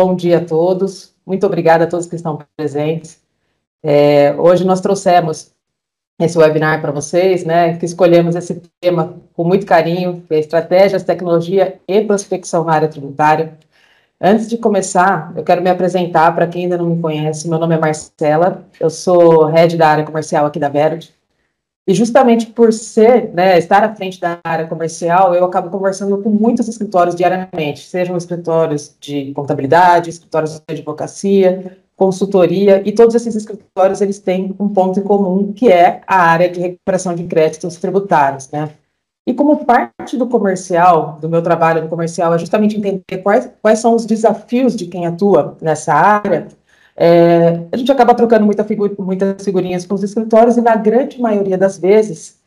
bom dia a todos. Muito obrigada a todos que estão presentes. Hoje nós trouxemos esse webinar para vocês, né, que escolhemos esse tema com muito carinho, que é estratégias, tecnologia e prospecção na área tributária. Antes de começar, eu quero me apresentar para quem ainda não me conhece. Meu nome é Marcela, eu sou head da área comercial aqui da Verity. E justamente por ser, né, estar à frente da área comercial, eu acabo conversando com muitos escritórios diariamente, sejam escritórios de contabilidade, escritórios de advocacia, consultoria, e todos esses escritórios, eles têm um ponto em comum, que é a área de recuperação de créditos tributários, né? E como parte do comercial, do meu trabalho no comercial, é justamente entender quais são os desafios de quem atua nessa área. A gente acaba trocando muitas figurinhas com os escritórios e, na grande maioria das vezes,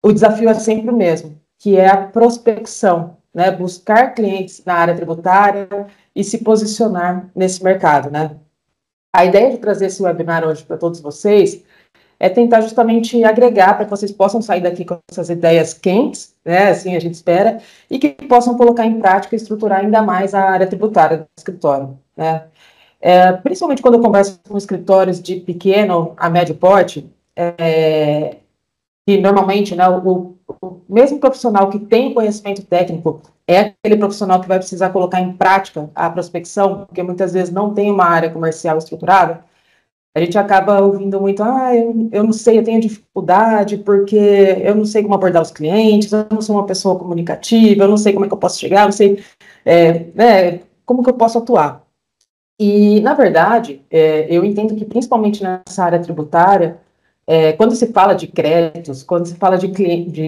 o desafio é sempre o mesmo, que é a prospecção, né? Buscar clientes na área tributária e se posicionar nesse mercado, né? A ideia de trazer esse webinar hoje para todos vocês é tentar justamente agregar para que vocês possam sair daqui com essas ideias quentes, né? Assim a gente espera, e que possam colocar em prática e estruturar ainda mais a área tributária do escritório, né? Principalmente quando eu converso com escritórios de pequeno a médio porte, que normalmente, né, o mesmo profissional que tem conhecimento técnico é aquele profissional que vai precisar colocar em prática a prospecção, porque muitas vezes não tem uma área comercial estruturada. A gente acaba ouvindo muito, eu não sei, eu tenho dificuldade porque eu não sei como abordar os clientes, eu não sou uma pessoa comunicativa, eu não sei como é que eu posso chegar, eu não sei né, como que eu posso atuar. E, na verdade, eu entendo que, principalmente nessa área tributária, quando se fala de créditos, quando se fala de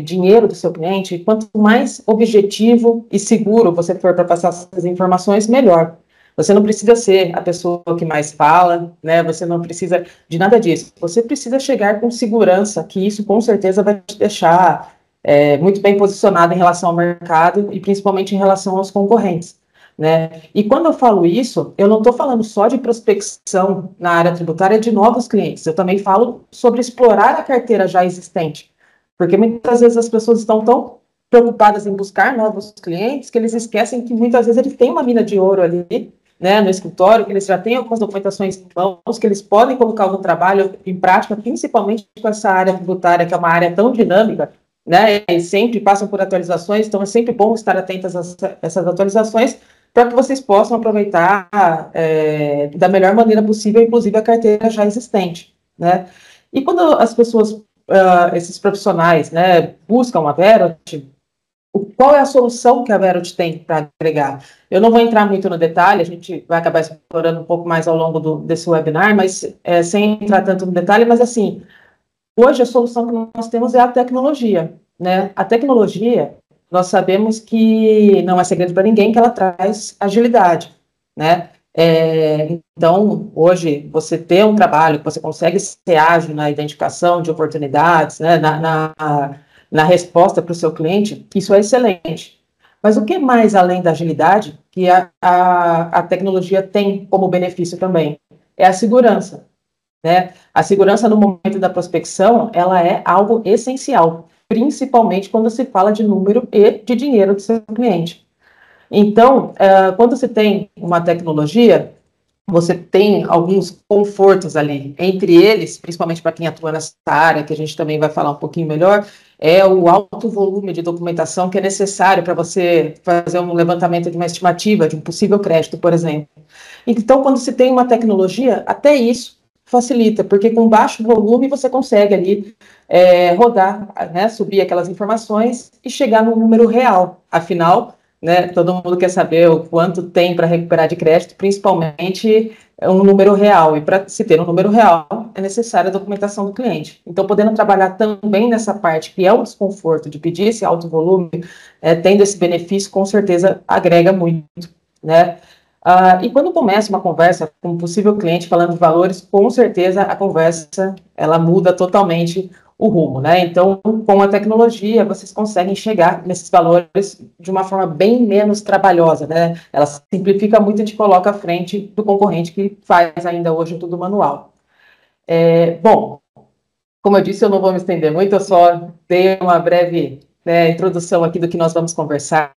dinheiro do seu cliente, quanto mais objetivo e seguro você for para passar essas informações, melhor. Você não precisa ser a pessoa que mais fala, né? Você não precisa de nada disso. Você precisa chegar com segurança, que isso com certeza vai te deixar muito bem posicionado em relação ao mercado e principalmente em relação aos concorrentes, né? E quando eu falo isso, eu não estou falando só de prospecção na área tributária de novos clientes, eu também falo sobre explorar a carteira já existente, porque muitas vezes as pessoas estão tão preocupadas em buscar novos clientes que eles esquecem que muitas vezes eles têm uma mina de ouro ali, né, no escritório, que eles já têm algumas documentações em mãos, que eles podem colocar no trabalho em prática, principalmente com essa área tributária, que é uma área tão dinâmica, né, e sempre passam por atualizações, então é sempre bom estar atentas a essas atualizações, para que vocês possam aproveitar da melhor maneira possível, inclusive a carteira já existente, né? E quando as pessoas, esses profissionais, né, buscam a Verity, qual é a solução que a Verity tem para agregar? Eu não vou entrar muito no detalhe, a gente vai acabar explorando um pouco mais ao longo desse webinar, mas sem entrar tanto no detalhe, mas assim, hoje a solução que nós temos é a tecnologia, né? A tecnologia, nós sabemos que não é segredo para ninguém que ela traz agilidade, né? Então, hoje, você ter um trabalho que você consegue ser ágil na identificação de oportunidades, né? Na resposta para o seu cliente, isso é excelente. Mas o que mais além da agilidade que a tecnologia tem como benefício também? É a segurança, né? A segurança no momento da prospecção, ela é algo essencial, principalmente quando se fala de número e de dinheiro do seu cliente. Então, quando você tem uma tecnologia, você tem alguns confortos ali. Entre eles, principalmente para quem atua nessa área, que a gente também vai falar um pouquinho melhor, é o alto volume de documentação que é necessário para você fazer um levantamento de uma estimativa de um possível crédito, por exemplo. Então, quando se tem uma tecnologia, até isso facilita, porque com baixo volume você consegue ali rodar, né, subir aquelas informações e chegar no número real. Afinal, né, todo mundo quer saber o quanto tem para recuperar de crédito, principalmente um número real. E para se ter um número real, é necessária a documentação do cliente. Então, podendo trabalhar também nessa parte, que é o desconforto de pedir esse alto volume, tendo esse benefício, com certeza agrega muito, né? E quando começa uma conversa com um possível cliente falando de valores, com certeza a conversa ela muda totalmente o rumo, né? Então, com a tecnologia, vocês conseguem chegar nesses valores de uma forma bem menos trabalhosa, né? Ela simplifica muito e te coloca à frente do concorrente que faz ainda hoje tudo manual. Bom, como eu disse, eu não vou me estender muito, eu só dei uma breve né, a introdução aqui do que nós vamos conversar,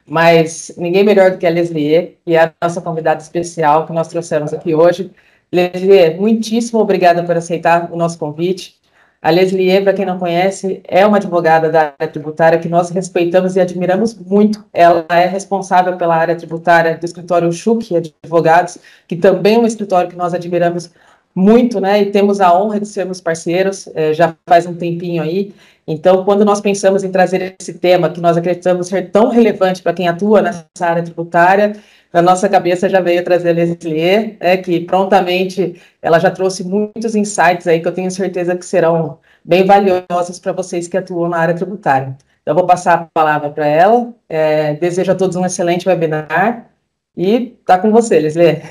mas ninguém melhor do que a Leslie, que é a nossa convidada especial que nós trouxemos aqui hoje. Leslie, muitíssimo obrigada por aceitar o nosso convite. A Leslie, para quem não conhece, é uma advogada da área tributária que nós respeitamos e admiramos muito. Ela é responsável pela área tributária do escritório Schuch Advogados, que também é um escritório que nós admiramos muito, né? E temos a honra de sermos parceiros, já faz um tempinho aí. Então, quando nós pensamos em trazer esse tema, que nós acreditamos ser tão relevante para quem atua nessa área tributária, na nossa cabeça já veio trazer a Leslie, que prontamente ela já trouxe muitos insights aí que eu tenho certeza que serão bem valiosos para vocês que atuam na área tributária. Então, eu vou passar a palavra para ela. Desejo a todos um excelente webinar e está com você, Leslie.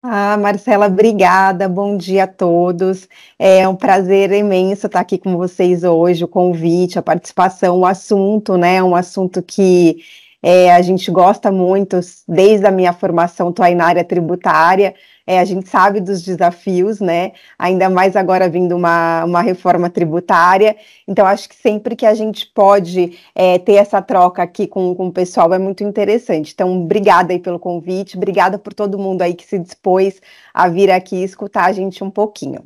Marcela, obrigada, bom dia a todos. É um prazer imenso estar aqui com vocês hoje, o convite, a participação, o assunto, né? Um assunto que a gente gosta muito, desde a minha formação, estou aí na área tributária, a gente sabe dos desafios, né? Ainda mais agora vindo uma reforma tributária. Então, acho que sempre que a gente pode ter essa troca aqui com o pessoal é muito interessante. Então, obrigada aí pelo convite, obrigada por todo mundo aí que se dispôs a vir aqui escutar a gente um pouquinho.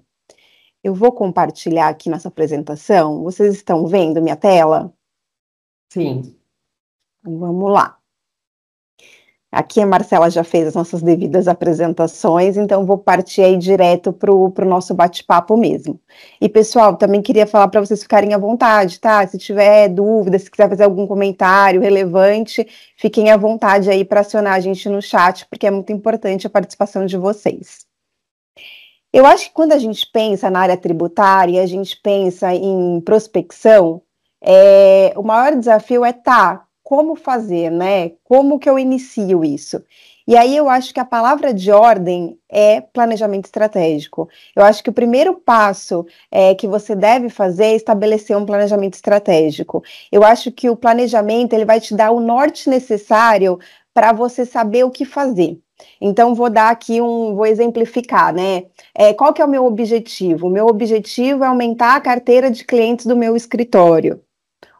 Eu vou compartilhar aqui nossa apresentação. Vocês estão vendo minha tela? Sim. Vamos lá. Aqui a Marcela já fez as nossas devidas apresentações, então vou partir aí direto para o nosso bate-papo mesmo. E pessoal, também queria falar para vocês ficarem à vontade, tá? Se tiver dúvida, se quiser fazer algum comentário relevante, fiquem à vontade aí para acionar a gente no chat, porque é muito importante a participação de vocês. Eu acho que quando a gente pensa na área tributária, a gente pensa em prospecção, o maior desafio é como fazer, né? Como que eu inicio isso? E aí eu acho que a palavra de ordem é planejamento estratégico. Eu acho que o primeiro passo que você deve fazer é estabelecer um planejamento estratégico. Eu acho que o planejamento ele vai te dar o norte necessário para você saber o que fazer. Então, vou exemplificar, né? Qual que é o meu objetivo? O meu objetivo é aumentar a carteira de clientes do meu escritório.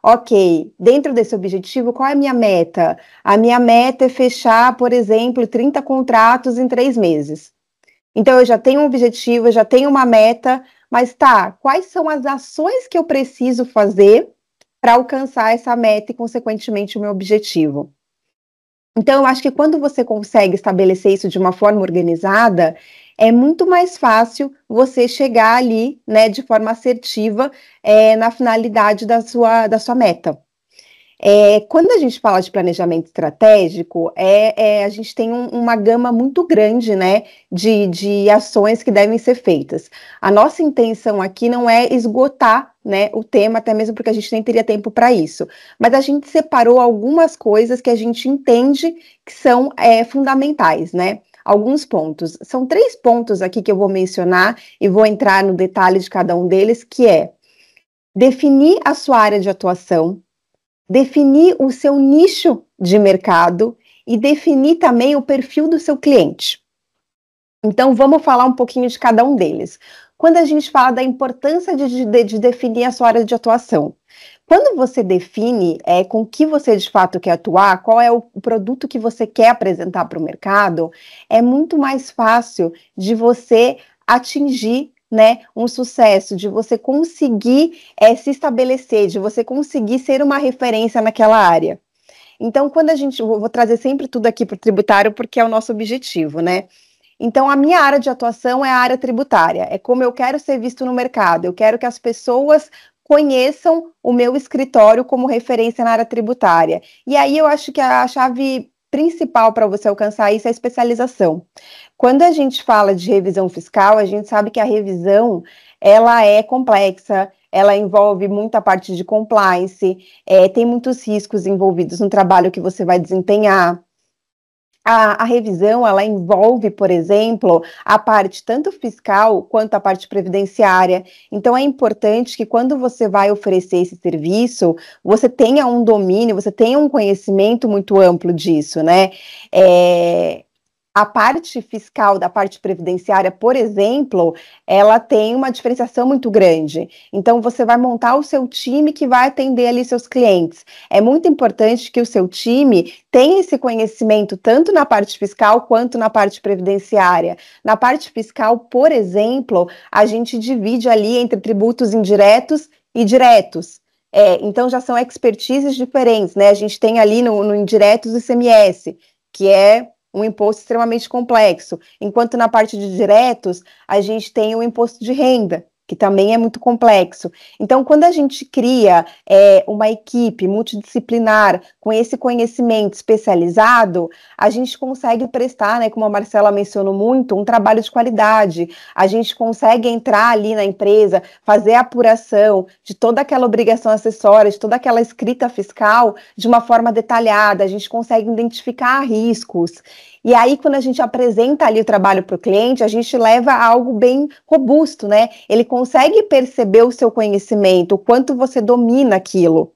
Ok, dentro desse objetivo, qual é a minha meta? A minha meta é fechar, por exemplo, 30 contratos em 3 meses. Então, eu já tenho um objetivo, eu já tenho uma meta, mas quais são as ações que eu preciso fazer para alcançar essa meta e, consequentemente, o meu objetivo? Então, eu acho que quando você consegue estabelecer isso de uma forma organizada, é muito mais fácil você chegar ali, né, de forma assertiva, na finalidade da sua meta. Quando a gente fala de planejamento estratégico, a gente tem uma gama muito grande, né, de ações que devem ser feitas. A nossa intenção aqui não é esgotar, né, o tema, até mesmo porque a gente nem teria tempo para isso, mas a gente separou algumas coisas que a gente entende que são fundamentais, né? Alguns pontos. São 3 pontos aqui que eu vou mencionar e vou entrar no detalhe de cada um deles, que é definir a sua área de atuação, definir o seu nicho de mercado e definir também o perfil do seu cliente. Então, vamos falar um pouquinho de cada um deles. Quando a gente fala da importância de definir a sua área de atuação, quando você define com que você de fato quer atuar, qual é o produto que você quer apresentar para o mercado, é muito mais fácil de você atingir, né, um sucesso, de você conseguir se estabelecer, de você conseguir ser uma referência naquela área. Então, vou trazer sempre tudo aqui para o tributário, porque é o nosso objetivo, né? Então, a minha área de atuação é a área tributária, é como eu quero ser visto no mercado, eu quero que as pessoas conheçam o meu escritório como referência na área tributária. E aí eu acho que a chave principal para você alcançar isso é a especialização. Quando a gente fala de revisão fiscal, a gente sabe que a revisão, ela é complexa, ela envolve muita parte de compliance, tem muitos riscos envolvidos no trabalho que você vai desempenhar. A revisão, ela envolve, por exemplo, a parte tanto fiscal quanto a parte previdenciária. Então, é importante que quando você vai oferecer esse serviço, você tenha um domínio, você tenha um conhecimento muito amplo disso, né? A parte fiscal da parte previdenciária, por exemplo, ela tem uma diferenciação muito grande. Então, você vai montar o seu time que vai atender ali seus clientes. É muito importante que o seu time tenha esse conhecimento tanto na parte fiscal quanto na parte previdenciária. Na parte fiscal, por exemplo, a gente divide ali entre tributos indiretos e diretos. Então, já são expertises diferentes, né? A gente tem ali no indiretos o ICMS, que é um imposto extremamente complexo, enquanto na parte de diretos, a gente tem o imposto de renda, que também é muito complexo. Então, quando a gente cria uma equipe multidisciplinar com esse conhecimento especializado, a gente consegue prestar, né, como a Marcela mencionou muito, um trabalho de qualidade. A gente consegue entrar ali na empresa, fazer a apuração de toda aquela obrigação acessória, de toda aquela escrita fiscal de uma forma detalhada. A gente consegue identificar riscos. E aí, quando a gente apresenta ali o trabalho para o cliente, a gente leva a algo bem robusto, né? Ele consegue perceber o seu conhecimento, o quanto você domina aquilo.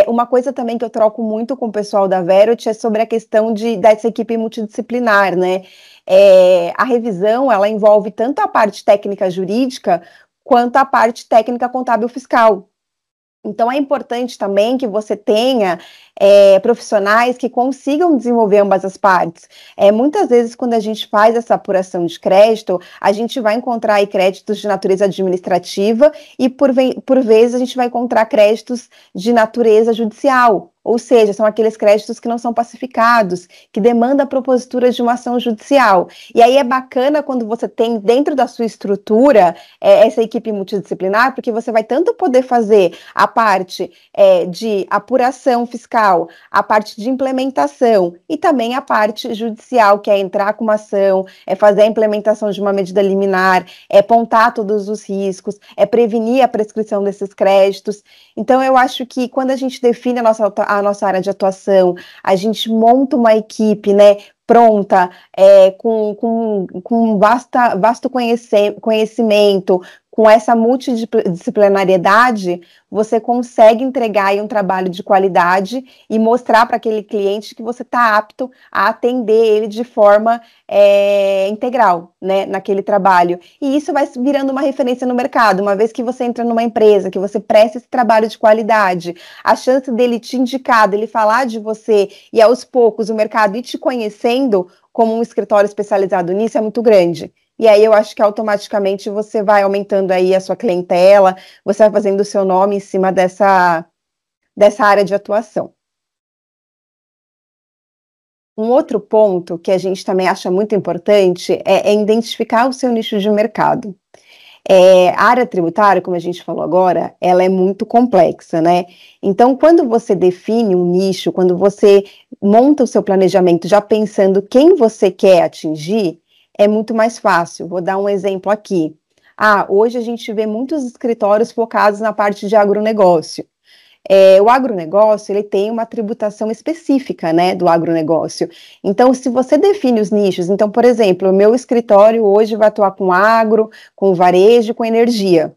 Uma coisa também que eu troco muito com o pessoal da Verity é sobre a questão dessa equipe multidisciplinar, né? A revisão, ela envolve tanto a parte técnica jurídica quanto a parte técnica contábil fiscal. Então, é importante também que você tenha profissionais que consigam desenvolver ambas as partes. Muitas vezes, quando a gente faz essa apuração de crédito, a gente vai encontrar aí créditos de natureza administrativa e, por vezes, a gente vai encontrar créditos de natureza judicial. Ou seja, são aqueles créditos que não são pacificados, que demandam a propositura de uma ação judicial. E aí é bacana quando você tem dentro da sua estrutura essa equipe multidisciplinar, porque você vai tanto poder fazer a parte de apuração fiscal, a parte de implementação e também a parte judicial, que é entrar com uma ação, fazer a implementação de uma medida liminar, apontar todos os riscos, prevenir a prescrição desses créditos. Então, eu acho que quando a gente define a nossa área de atuação, a gente monta uma equipe, né, pronta, com vasto conhecimento, com essa multidisciplinariedade, você consegue entregar aí um trabalho de qualidade e mostrar para aquele cliente que você está apto a atender ele de forma integral, né, naquele trabalho. E isso vai virando uma referência no mercado. Uma vez que você entra numa empresa, que você presta esse trabalho de qualidade, a chance dele te indicar, dele falar de você e aos poucos o mercado ir te conhecendo como um escritório especializado nisso é muito grande. E aí eu acho que automaticamente você vai aumentando aí a sua clientela, você vai fazendo o seu nome em cima dessa área de atuação. Um outro ponto que a gente também acha muito importante é identificar o seu nicho de mercado. A área tributária, como a gente falou agora, ela é muito complexa, né? Então, quando você define um nicho, quando você monta o seu planejamento já pensando quem você quer atingir, é muito mais fácil. Vou dar um exemplo aqui. Hoje a gente vê muitos escritórios focados na parte de agronegócio. O agronegócio, ele tem uma tributação específica, né, do agronegócio. Então, se você define os nichos, então, por exemplo, o meu escritório hoje vai atuar com agro, com varejo, com energia.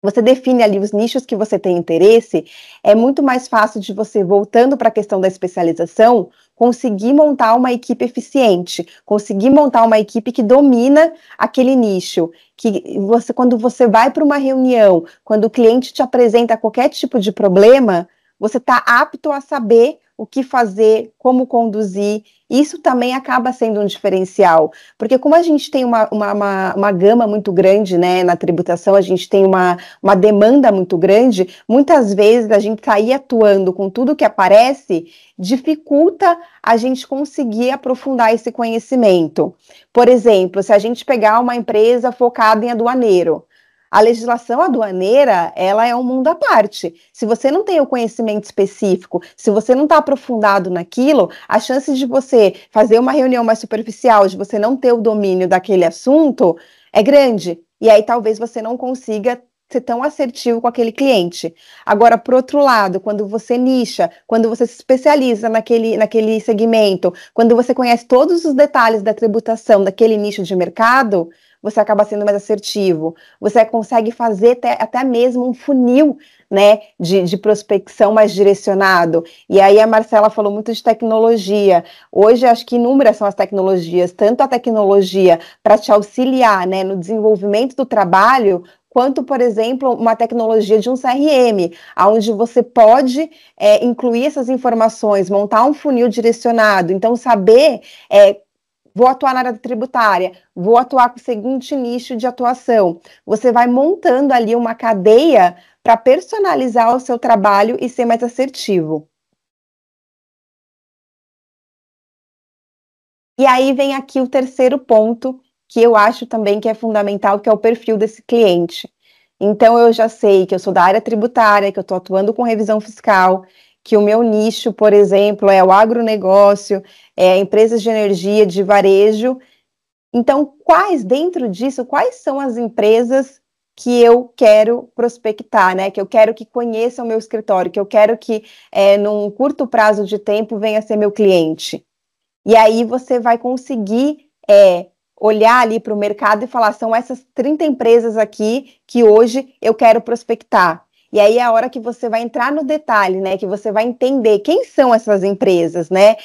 Você define ali os nichos que você tem interesse, é muito mais fácil de você, voltando para a questão da especialização, conseguir montar uma equipe eficiente, conseguir montar uma equipe que domina aquele nicho, que você, quando você vai para uma reunião, quando o cliente te apresenta qualquer tipo de problema, você está apto a saber o que fazer, como conduzir. Isso também acaba sendo um diferencial, porque como a gente tem uma gama muito grande, né, na tributação, a gente tem uma demanda muito grande, muitas vezes a gente sair atuando com tudo que aparece dificulta a gente conseguir aprofundar esse conhecimento. Por exemplo, se a gente pegar uma empresa focada em aduaneiro, a legislação aduaneira, ela é um mundo à parte. Se você não tem o conhecimento específico, se você não está aprofundado naquilo, a chance de você fazer uma reunião mais superficial, de você não ter o domínio daquele assunto, é grande. E aí talvez você não consiga ser tão assertivo com aquele cliente. Agora, por outro lado, quando você nicha, quando você se especializa naquele segmento, quando você conhece todos os detalhes da tributação daquele nicho de mercado, você acaba sendo mais assertivo. Você consegue fazer até mesmo um funil, né, de prospecção mais direcionado. E aí a Marcela falou muito de tecnologia. Hoje, acho que inúmeras são as tecnologias, tanto a tecnologia para te auxiliar, né, no desenvolvimento do trabalho, quanto, por exemplo, uma tecnologia de um CRM, onde você pode incluir essas informações, montar um funil direcionado, então saber, vou atuar na área tributária, vou atuar com o seguinte nicho de atuação. Você vai montando ali uma cadeia para personalizar o seu trabalho e ser mais assertivo. E aí vem aqui o terceiro ponto, que eu acho também que é fundamental, que é o perfil desse cliente. Então, eu já sei que eu sou da área tributária, que eu estou atuando com revisão fiscal, que o meu nicho, por exemplo, é o agronegócio, empresas de energia, de varejo. Então, dentro disso, quais são as empresas que eu quero prospectar, né? Que eu quero que conheçam o meu escritório, que eu quero que, num curto prazo de tempo, venha ser meu cliente. E aí você vai conseguir olhar ali para o mercado e falar, são essas 30 empresas aqui que hoje eu quero prospectar. E aí é a hora que você vai entrar no detalhe, né? Que você vai entender quem são essas empresas, né?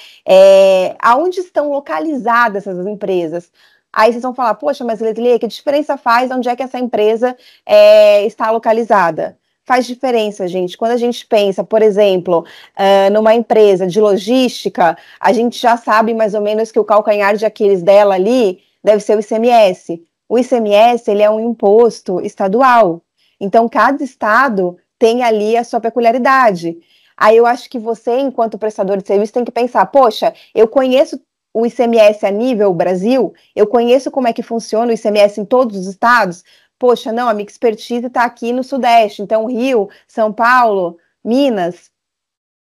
Aonde estão localizadas essas empresas. Aí vocês vão falar, poxa, mas Leslie, que diferença faz onde é que essa empresa está localizada? Faz diferença, gente. Quando a gente pensa, por exemplo, numa empresa de logística, a gente já sabe mais ou menos que o calcanhar de Aquiles dela ali deve ser o ICMS. O ICMS, ele é um imposto estadual. Então, cada estado tem ali a sua peculiaridade. Aí eu acho que você, enquanto prestador de serviço, tem que pensar, poxa, eu conheço o ICMS a nível Brasil, eu conheço como é que funciona o ICMS em todos os estados. Poxa, não, a minha expertise está aqui no Sudeste, então Rio, São Paulo, Minas.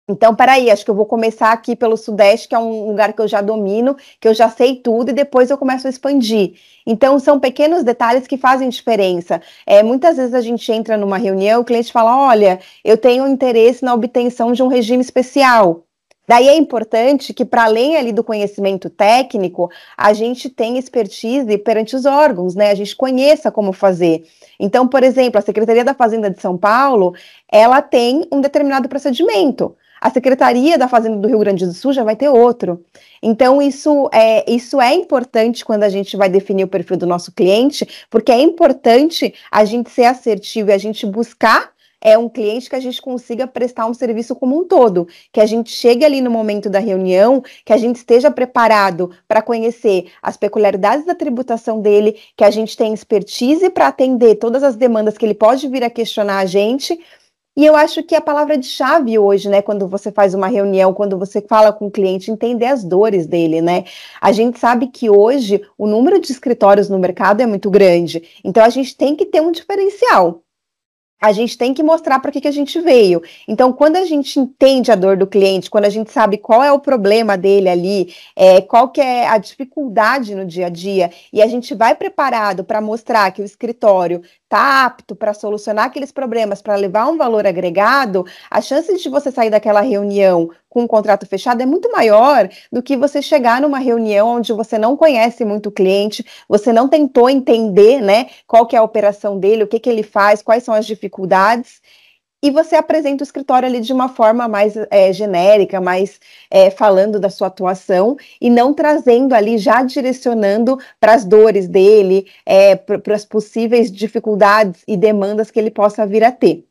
Então, peraí, acho que eu vou começar aqui pelo Sudeste, que é um lugar que eu já domino, que eu já sei tudo, e depois eu começo a expandir. Então, são pequenos detalhes que fazem diferença. Muitas vezes a gente entra numa reunião, o cliente fala, olha, eu tenho interesse na obtenção de um regime especial. Daí é importante que, para além ali do conhecimento técnico, a gente tenha expertise perante os órgãos, né? A gente conheça como fazer. Então, por exemplo, a Secretaria da Fazenda de São Paulo, ela tem um determinado procedimento. A Secretaria da Fazenda do Rio Grande do Sul já vai ter outro. Então, isso é importante quando a gente vai definir o perfil do nosso cliente, porque é importante a gente ser assertivo e a gente buscar um cliente que a gente consiga prestar um serviço como um todo, que a gente chegue ali no momento da reunião, que a gente esteja preparado para conhecer as peculiaridades da tributação dele, que a gente tenha expertise para atender todas as demandas que ele pode vir a questionar a gente. E eu acho que a palavra de chave hoje, né, quando você faz uma reunião, quando você fala com o cliente, entender as dores dele, né? A gente sabe que hoje o número de escritórios no mercado é muito grande, então a gente tem que ter um diferencial. A gente tem que mostrar para que a gente veio. Então, quando a gente entende a dor do cliente, quando a gente sabe qual é o problema dele ali, qual que é a dificuldade no dia a dia, e a gente vai preparado para mostrar que o escritório está apto para solucionar aqueles problemas, para levar um valor agregado, a chance de você sair daquela reunião com um contrato fechado é muito maior do que você chegar numa reunião onde você não conhece muito o cliente, você não tentou entender, né, qual que é a operação dele, o que que ele faz, quais são as dificuldades, e você apresenta o escritório ali de uma forma mais genérica, mais falando da sua atuação, e não trazendo ali, já direcionando para as dores dele, para as possíveis dificuldades e demandas que ele possa vir a ter.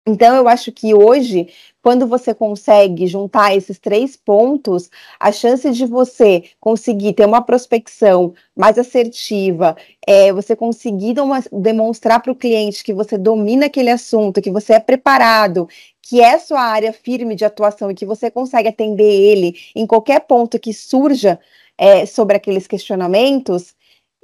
Então, eu acho que hoje, quando você consegue juntar esses 3 pontos, a chance de você conseguir ter uma prospecção mais assertiva, você conseguir demonstrar para o cliente que você domina aquele assunto, que você é preparado, que é sua área firme de atuação e que você consegue atender ele em qualquer ponto que surja sobre aqueles questionamentos,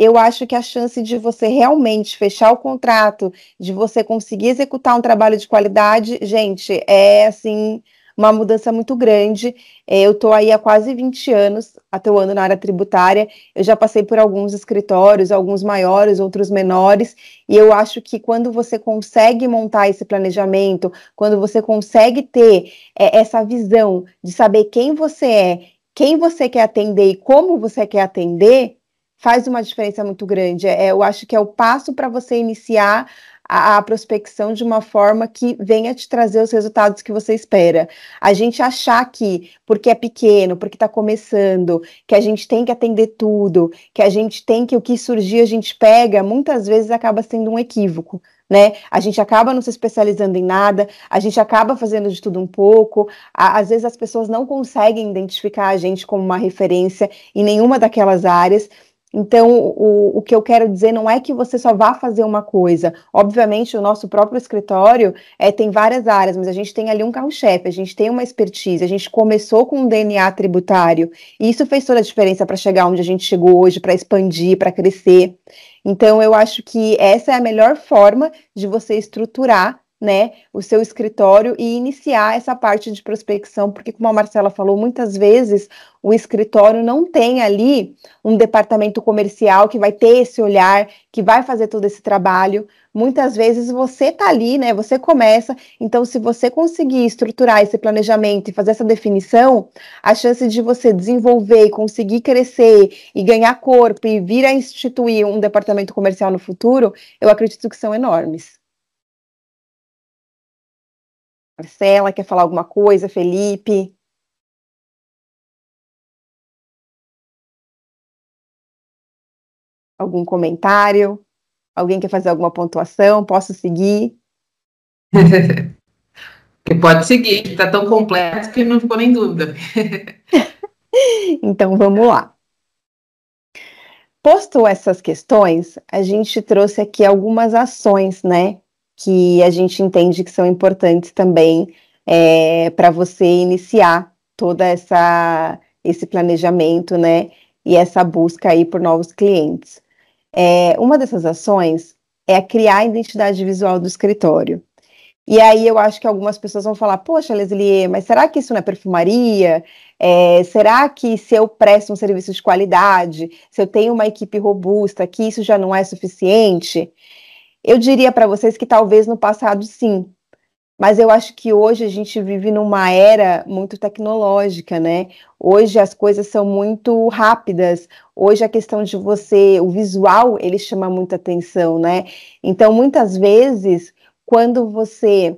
eu acho que a chance de você realmente fechar o contrato, de você conseguir executar um trabalho de qualidade, gente, é assim uma mudança muito grande. Eu estou aí há quase 20 anos atuando na área tributária, eu já passei por alguns escritórios, alguns maiores, outros menores, e eu acho que quando você consegue montar esse planejamento, quando você consegue ter essa visão de saber quem você é, quem você quer atender e como você quer atender, faz uma diferença muito grande. Eu acho que é o passo para você iniciar a prospecção de uma forma que venha te trazer os resultados que você espera. A gente achar que, porque é pequeno, porque está começando, que a gente tem que atender tudo, que a gente tem que o que surgir a gente pega, muitas vezes acaba sendo um equívoco, né? A gente acaba não se especializando em nada, a gente acaba fazendo de tudo um pouco, às vezes as pessoas não conseguem identificar a gente como uma referência em nenhuma daquelas áreas. Então, o que eu quero dizer não é que você só vá fazer uma coisa. Obviamente, o nosso próprio escritório tem várias áreas, mas a gente tem ali um carro-chefe, a gente tem uma expertise, a gente começou com um DNA tributário, e isso fez toda a diferença para chegar onde a gente chegou hoje, para expandir, para crescer. Então, eu acho que essa é a melhor forma de você estruturar, né, o seu escritório e iniciar essa parte de prospecção, porque, como a Marcela falou, muitas vezes o escritório não tem ali um departamento comercial que vai ter esse olhar, que vai fazer todo esse trabalho. Muitas vezes você está ali, né? Você começa. Então, se você conseguir estruturar esse planejamento e fazer essa definição, a chance de você desenvolver e conseguir crescer e ganhar corpo e vir a instituir um departamento comercial no futuro, eu acredito que são enormes. Marcela, quer falar alguma coisa? Felipe? Algum comentário? Alguém quer fazer alguma pontuação? Posso seguir? Que pode seguir, está tão completo que não ficou nem dúvida. Então, vamos lá. Posto essas questões, a gente trouxe aqui algumas ações, né, que a gente entende que são importantes também para você iniciar toda esse planejamento, né, e essa busca aí por novos clientes. Uma dessas ações é criar a identidade visual do escritório. E aí eu acho que algumas pessoas vão falar, poxa, Leslie, mas será que isso não é perfumaria? Será que se eu presto um serviço de qualidade, se eu tenho uma equipe robusta, que isso já não é suficiente? Eu diria para vocês que talvez no passado sim, mas eu acho que hoje a gente vive numa era muito tecnológica, né? Hoje as coisas são muito rápidas. Hoje a questão de o visual, ele chama muita atenção, né? Então, muitas vezes, quando você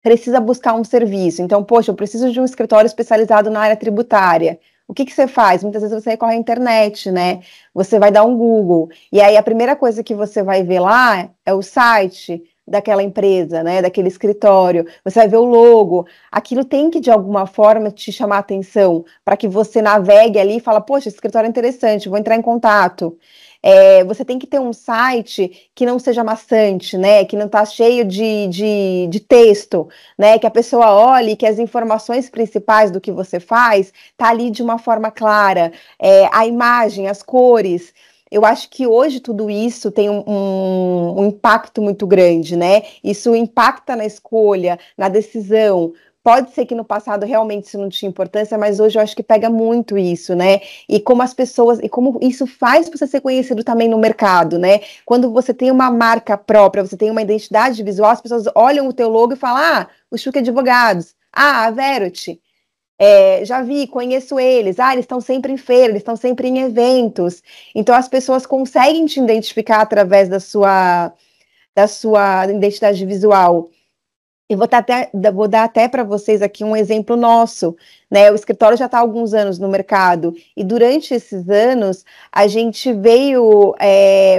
precisa buscar um serviço, então, poxa, eu preciso de um escritório especializado na área tributária. O que você faz? Muitas vezes você recorre à internet, né? Você vai dar um Google, e aí a primeira coisa que você vai ver lá é o site daquela empresa, né? Daquele escritório. Você vai ver o logo. Aquilo tem que, de alguma forma, te chamar a atenção, para que você navegue ali e fala, poxa, esse escritório é interessante, vou entrar em contato. Você tem que ter um site que não seja maçante, né? Que não está cheio de texto, né? Que a pessoa olhe, que as informações principais do que você faz tá ali de uma forma clara, a imagem, as cores. Eu acho que hoje tudo isso tem um impacto muito grande, né? Isso impacta na escolha, na decisão. Pode ser que no passado realmente isso não tinha importância, mas hoje eu acho que pega muito isso, né? E como as pessoas, e como isso faz você ser conhecido também no mercado, né? Quando você tem uma marca própria, você tem uma identidade visual, as pessoas olham o teu logo e falam, o Chuca Advogados, a Verity, já vi, conheço eles, eles estão sempre em feira, eles estão sempre em eventos. Então as pessoas conseguem te identificar através da sua identidade visual. E vou dar até para vocês aqui um exemplo nosso, né? O escritório já está há alguns anos no mercado, e durante esses anos a gente veio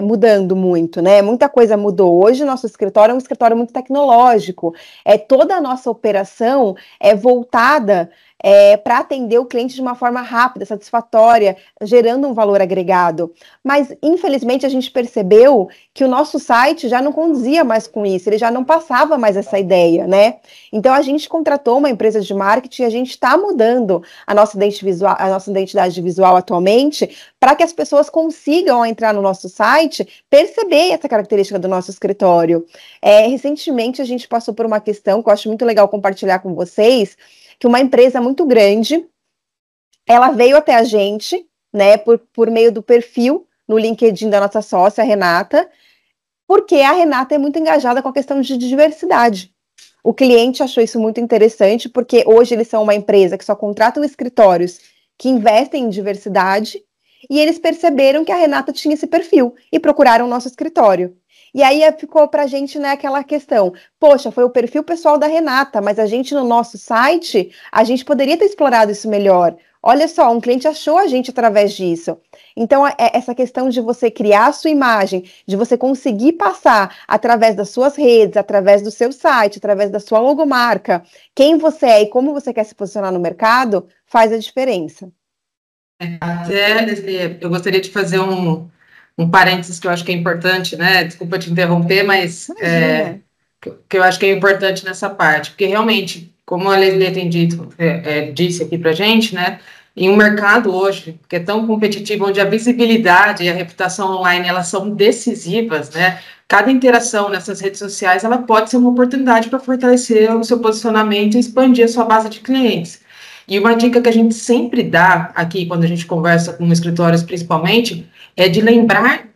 mudando muito, né? Muita coisa mudou. Hoje o nosso escritório é um escritório muito tecnológico. Toda a nossa operação é voltada para atender o cliente de uma forma rápida, satisfatória, gerando um valor agregado. Mas, infelizmente, a gente percebeu que o nosso site já não conduzia mais com isso, ele já não passava mais essa ideia, né? Então a gente contratou uma empresa de marketing e a gente está mudando a nossa identidade visual atualmente para que as pessoas consigam entrar no nosso site, perceber essa característica do nosso escritório. Recentemente a gente passou por uma questão que eu acho muito legal compartilhar com vocês, que uma empresa muito grande, ela veio até a gente, né, por meio do perfil no LinkedIn da nossa sócia, Renata, porque a Renata é muito engajada com a questão de diversidade. O cliente achou isso muito interessante, porque hoje eles são uma empresa que só contratam escritórios que investem em diversidade, E eles perceberam que a Renata tinha esse perfil e procuraram o nosso escritório. E aí ficou para a gente, né, aquela questão, poxa, foi o perfil pessoal da Renata, mas a gente no nosso site, a gente poderia ter explorado isso melhor. Olha só, um cliente achou a gente através disso. Então, essa questão de você criar a sua imagem, de você conseguir passar através das suas redes, através do seu site, através da sua logomarca, quem você é e como você quer se posicionar no mercado, faz a diferença. Até, eu gostaria de fazer um parênteses que eu acho que é importante, né? Desculpa te interromper, mas Imagina. que eu acho que é importante nessa parte, porque realmente, como a Leslie tem dito, disse aqui para gente, né? Em um mercado hoje que é tão competitivo, onde a visibilidade e a reputação online elas são decisivas, né? Cada interação nessas redes sociais ela pode ser uma oportunidade para fortalecer o seu posicionamento e expandir a sua base de clientes. E uma dica que a gente sempre dá aqui, quando a gente conversa com escritórios, principalmente, é de lembrar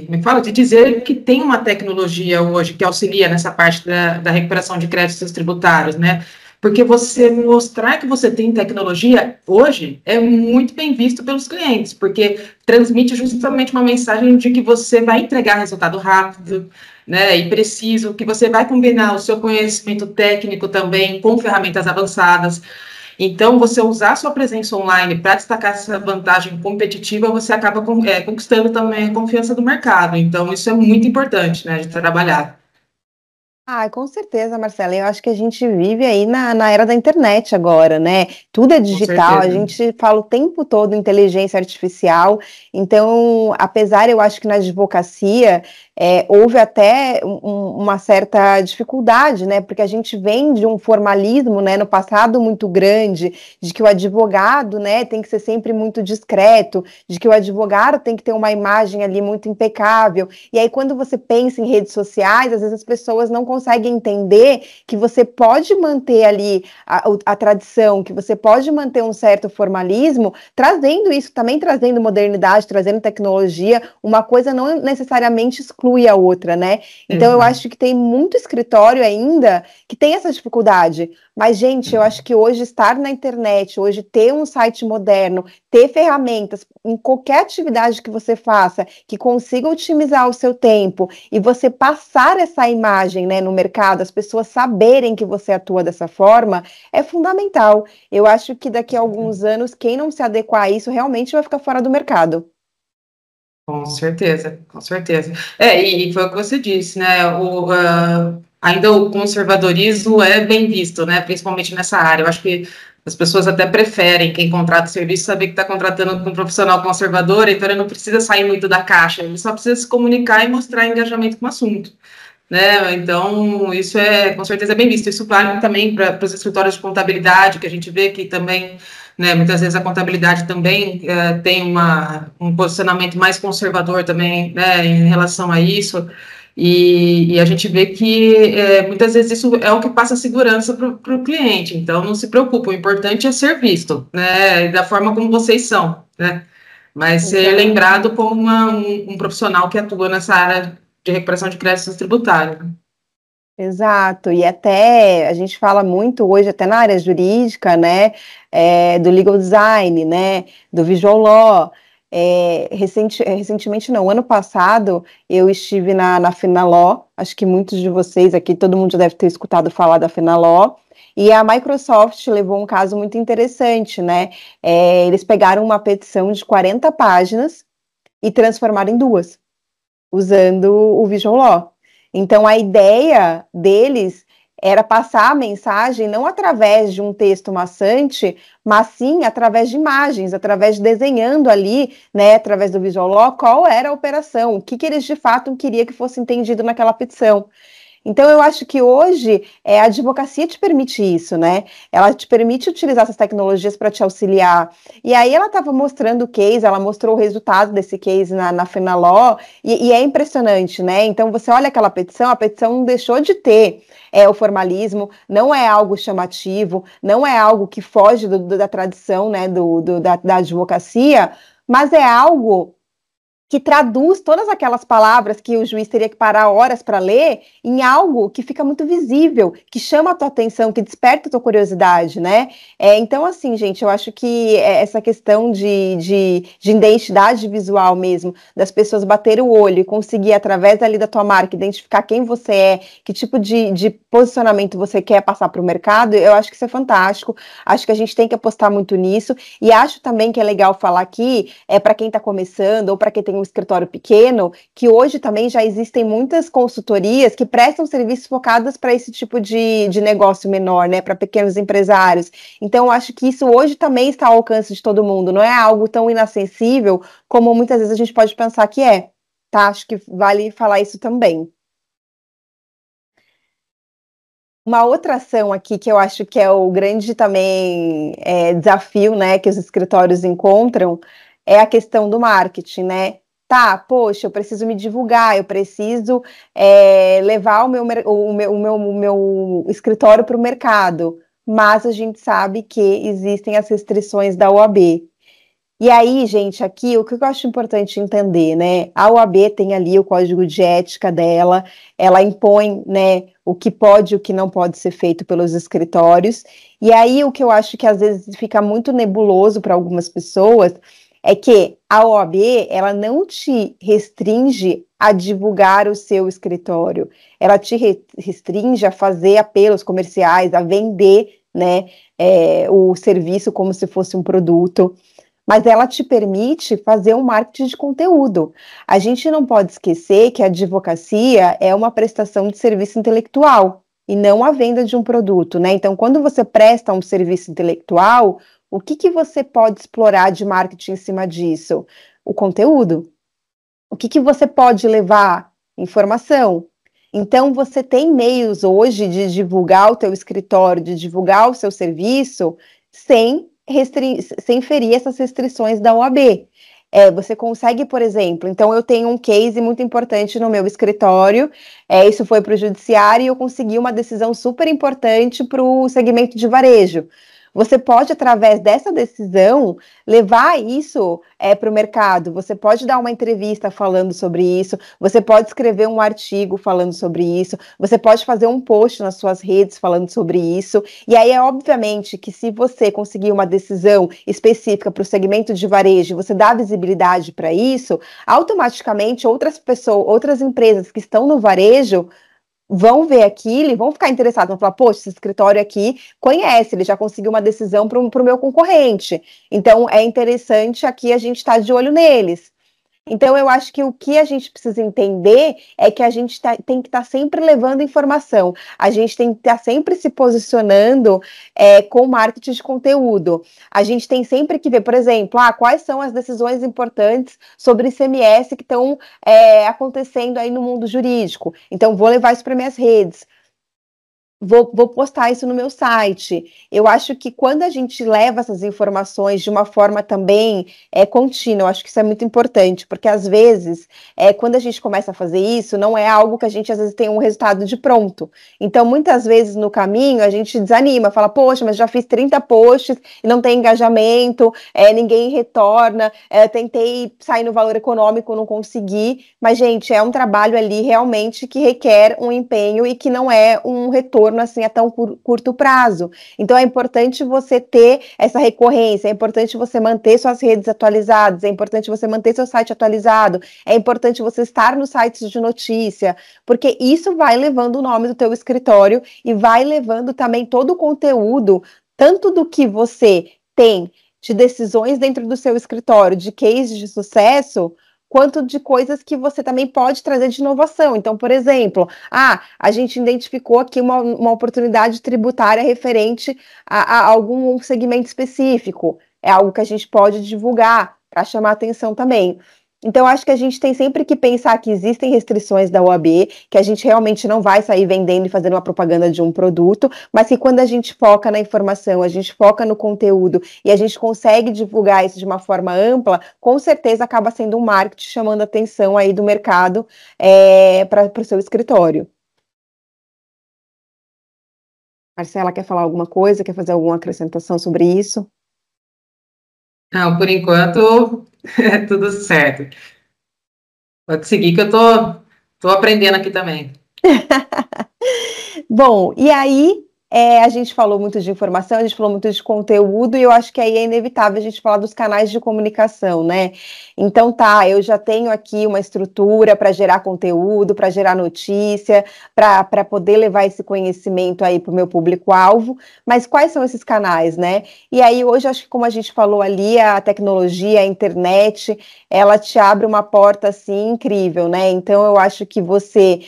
me fala, de dizer que tem uma tecnologia hoje que auxilia nessa parte da recuperação de créditos tributários, né? Porque você mostrar que você tem tecnologia hoje é muito bem visto pelos clientes, porque transmite justamente uma mensagem de que você vai entregar resultado rápido, né, e preciso, que você vai combinar o seu conhecimento técnico também com ferramentas avançadas. Então, você usar a sua presença online para destacar essa vantagem competitiva, você acaba conquistando também a confiança do mercado. Então, isso é muito importante, né, de trabalhar. Ah, com certeza, Marcela. Eu acho que a gente vive aí na era da internet agora, né? Tudo é Com digital, a certeza. gente fala o tempo todo inteligência artificial. Então, apesar, eu acho que na advocacia houve até uma certa dificuldade, né? Porque a gente vem de um formalismo, né, no passado muito grande, de que o advogado, né, tem que ser sempre muito discreto, de que o advogado tem que ter uma imagem ali muito impecável. E aí, quando você pensa em redes sociais, às vezes as pessoas não conseguem entender que você pode manter ali a tradição, que você pode manter um certo formalismo, trazendo isso, também trazendo modernidade, trazendo tecnologia, uma coisa não necessariamente exclui a outra, né? Então, eu Exato. acho que tem muito escritório ainda que tem essa dificuldade. Mas, gente, eu acho que hoje estar na internet, hoje ter um site moderno, ter ferramentas em qualquer atividade que você faça, que consiga otimizar o seu tempo e você passar essa imagem, né, no mercado, as pessoas saberem que você atua dessa forma, é fundamental. Eu acho que daqui a alguns anos, quem não se adequar a isso realmente vai ficar fora do mercado. Com certeza, com certeza. E foi o que você disse, né? Ainda o conservadorismo é bem visto, né? Principalmente nessa área. Eu acho que as pessoas até preferem quem contrata o serviço saber que está contratando com um profissional conservador, então ele não precisa sair muito da caixa, ele só precisa se comunicar e mostrar engajamento com o assunto, né? Então, isso com certeza bem visto. Isso vale também para os escritórios de contabilidade, que a gente vê que também, né, muitas vezes a contabilidade também tem um posicionamento mais conservador também, né, em relação a isso. E a gente vê que muitas vezes isso é o que passa segurança para o cliente. Então, não se preocupe, o importante é ser visto, né, da forma como vocês são, né? Mas ser Exato. lembrado como um profissional que atua nessa área de recuperação de créditos tributários. Exato, e até a gente fala muito hoje, até na área jurídica, né, do legal design, né, do visual law. Recentemente, não, ano passado, eu estive na Finalaw, acho que muitos de vocês aqui, todo mundo já deve ter escutado falar da Finalaw, e a Microsoft levou um caso muito interessante, né, eles pegaram uma petição de 40 páginas e transformaram em duas usando o Visual Law. Então, a ideia deles era passar a mensagem não através de um texto maçante, mas sim através de imagens, através de desenhando ali, né, através do Visual Law, qual era a operação, o que eles de fato queriam que fosse entendido naquela petição. Então, eu acho que hoje a advocacia te permite isso, né? Ela te permite utilizar essas tecnologias para te auxiliar. E aí ela estava mostrando o case, ela mostrou o resultado desse case na Fenaló, e é impressionante, né? Então, você olha aquela petição, a petição não deixou de ter o formalismo, não é algo chamativo, não é algo que foge da tradição, né, da advocacia, mas é algo que traduz todas aquelas palavras que o juiz teria que parar horas para ler em algo que fica muito visível, que chama a tua atenção, que desperta a tua curiosidade, né? Então, assim, gente, eu acho que essa questão de identidade visual mesmo, das pessoas baterem o olho e conseguir, através ali da tua marca, identificar quem você é, que tipo de posicionamento você quer passar para o mercado, eu acho que isso é fantástico. Acho que a gente tem que apostar muito nisso, e acho também que é legal falar aqui, para quem está começando ou para quem tem um escritório pequeno, que hoje também já existem muitas consultorias que prestam serviços focados para esse tipo de negócio menor, né, para pequenos empresários. Então, eu acho que isso hoje também está ao alcance de todo mundo, não é algo tão inacessível como muitas vezes a gente pode pensar que é, tá? Acho que vale falar isso também. Uma outra ação aqui que eu acho que é o grande também desafio, né, que os escritórios encontram é a questão do marketing, né? Tá, poxa, eu preciso me divulgar, eu preciso levar o meu escritório para o mercado, mas a gente sabe que existem as restrições da OAB. E aí, gente, aqui o que eu acho importante entender, né? A OAB tem ali o código de ética dela, ela impõe, né, o que pode e o que não pode ser feito pelos escritórios. E aí o que eu acho que às vezes fica muito nebuloso para algumas pessoas é que a OAB, ela não te restringe a divulgar o seu escritório, ela te restringe a fazer apelos comerciais, a vender, né, o serviço como se fosse um produto, mas ela te permite fazer um marketing de conteúdo. A gente não pode esquecer que a advocacia é uma prestação de serviço intelectual e não a venda de um produto, né? Então, quando você presta um serviço intelectual, o que você pode explorar de marketing em cima disso? O conteúdo. O que você pode levar? Informação. Então, você tem meios hoje de divulgar o teu escritório, de divulgar o seu serviço, sem ferir essas restrições da OAB. Você consegue, por exemplo, então eu tenho um case muito importante no meu escritório, isso foi para o judiciário e eu consegui uma decisão super importante para o segmento de varejo. Você pode, através dessa decisão, levar isso para o mercado. Você pode dar uma entrevista falando sobre isso, você pode escrever um artigo falando sobre isso, você pode fazer um post nas suas redes falando sobre isso. E aí é obviamente que se você conseguir uma decisão específica para o segmento de varejo, você dá visibilidade para isso, automaticamente outras pessoas, outras empresas que estão no varejo vão ver aquilo e vão ficar interessados, vão falar, poxa, esse escritório aqui conhece, ele já conseguiu uma decisão para o meu concorrente. Então, é interessante aqui a gente estar de olho neles. Então, eu acho que o que a gente precisa entender é que a gente tem que estar sempre levando informação, a gente tem que estar sempre se posicionando com marketing de conteúdo. A gente tem sempre que ver, por exemplo, quais são as decisões importantes sobre ICMS que estão acontecendo aí no mundo jurídico. Então, vou levar isso para minhas redes. Vou postar isso no meu site. Eu acho que quando a gente leva essas informações de uma forma também contínua, eu acho que isso é muito importante, porque às vezes, quando a gente começa a fazer isso, não é algo que a gente às vezes tem um resultado de pronto. Então, muitas vezes no caminho, a gente desanima, fala, poxa, mas já fiz 30 posts e não tem engajamento, ninguém retorna, tentei sair no valor econômico, não consegui. Mas, gente, é um trabalho ali realmente que requer um empenho e que não é um retorno assim a tão curto prazo. Então é importante você ter essa recorrência, é importante você manter suas redes atualizadas, é importante você manter seu site atualizado, é importante você estar nos sites de notícia, porque isso vai levando o nome do teu escritório e vai levando também todo o conteúdo, tanto do que você tem de decisões dentro do seu escritório, de cases de sucesso, quanto de coisas que você também pode trazer de inovação. Então, por exemplo, a gente identificou aqui uma oportunidade tributária referente a algum segmento específico. É algo que a gente pode divulgar para chamar atenção também. Então, acho que a gente tem sempre que pensar que existem restrições da OAB, que a gente realmente não vai sair vendendo e fazendo uma propaganda de um produto, mas que quando a gente foca na informação, a gente foca no conteúdo e a gente consegue divulgar isso de uma forma ampla, com certeza acaba sendo um marketing chamando a atenção aí do mercado para o seu escritório. Marcela, quer falar alguma coisa? Quer fazer alguma acrescentação sobre isso? Não, por enquanto é tudo certo. Pode seguir que eu tô aprendendo aqui também. Bom, e aí a gente falou muito de informação, a gente falou muito de conteúdo, e eu acho que aí é inevitável a gente falar dos canais de comunicação, né? Então tá, eu já tenho aqui uma estrutura para gerar conteúdo, para gerar notícia, para poder levar esse conhecimento aí para o meu público-alvo, mas quais são esses canais, né? E aí hoje, acho que como a gente falou ali, a tecnologia, a internet, ela te abre uma porta assim incrível, né? Então eu acho que você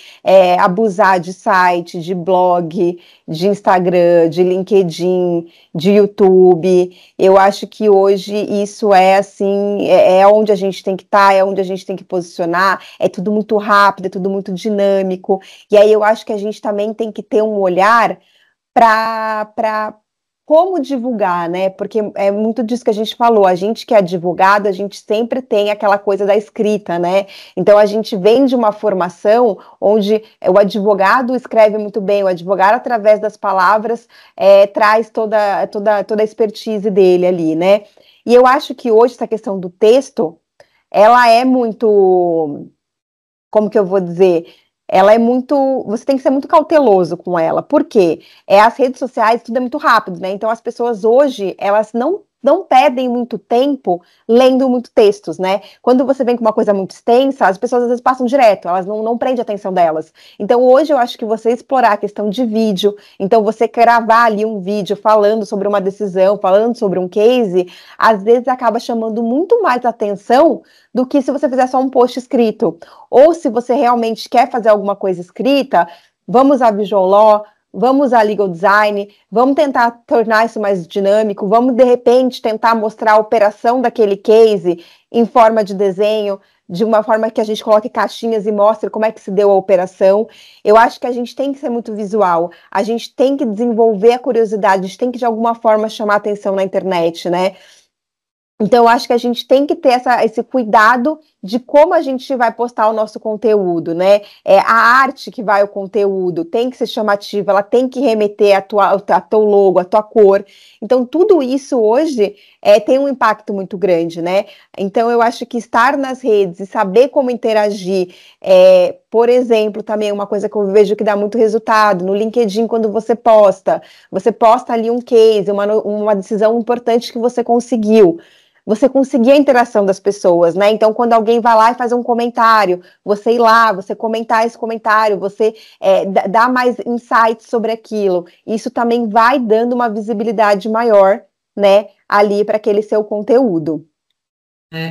abusar de site, de blog, de Instagram, de LinkedIn, de YouTube. Eu acho que hoje isso é assim, é onde a gente tem que estar, é onde a gente tem que posicionar, é tudo muito rápido, é tudo muito dinâmico. E aí eu acho que a gente também tem que ter um olhar para como divulgar, né? Porque é muito disso que a gente falou. A gente que é advogado, a gente sempre tem aquela coisa da escrita, né? Então a gente vem de uma formação onde o advogado escreve muito bem, o advogado, através das palavras, traz toda a expertise dele ali, né? E eu acho que hoje essa questão do texto, ela é muito, como que eu vou dizer? Ela é muito. Você tem que ser muito cauteloso com ela. Por quê? As redes sociais, tudo é muito rápido, né? Então as pessoas hoje, elas não perdem muito tempo lendo muito textos, né? Quando você vem com uma coisa muito extensa, as pessoas às vezes passam direto, elas não prendem a atenção delas. Então hoje eu acho que você explorar a questão de vídeo, então você gravar ali um vídeo falando sobre uma decisão, falando sobre um case, às vezes acaba chamando muito mais atenção do que se você fizer só um post escrito. Ou se você realmente quer fazer alguma coisa escrita, vamos a Visual Law, vamos a Legal Design, vamos tentar tornar isso mais dinâmico, vamos de repente tentar mostrar a operação daquele case em forma de desenho, de uma forma que a gente coloque caixinhas e mostre como é que se deu a operação. Eu acho que a gente tem que ser muito visual, a gente tem que desenvolver a curiosidade, a gente tem que de alguma forma chamar atenção na internet, né? Então, eu acho que a gente tem que ter esse cuidado de como a gente vai postar o nosso conteúdo, né? A arte que vai o conteúdo tem que ser chamativa, ela tem que remeter a teu logo, a tua cor. Então, tudo isso hoje tem um impacto muito grande, né? Então, eu acho que estar nas redes e saber como interagir, por exemplo, também uma coisa que eu vejo que dá muito resultado, no LinkedIn, quando você posta ali um case, uma decisão importante que você conseguir a interação das pessoas, né? Então, quando alguém vai lá e faz um comentário, você ir lá, você comentar esse comentário, você dar mais insights sobre aquilo. Isso também vai dando uma visibilidade maior, né, ali para aquele seu conteúdo.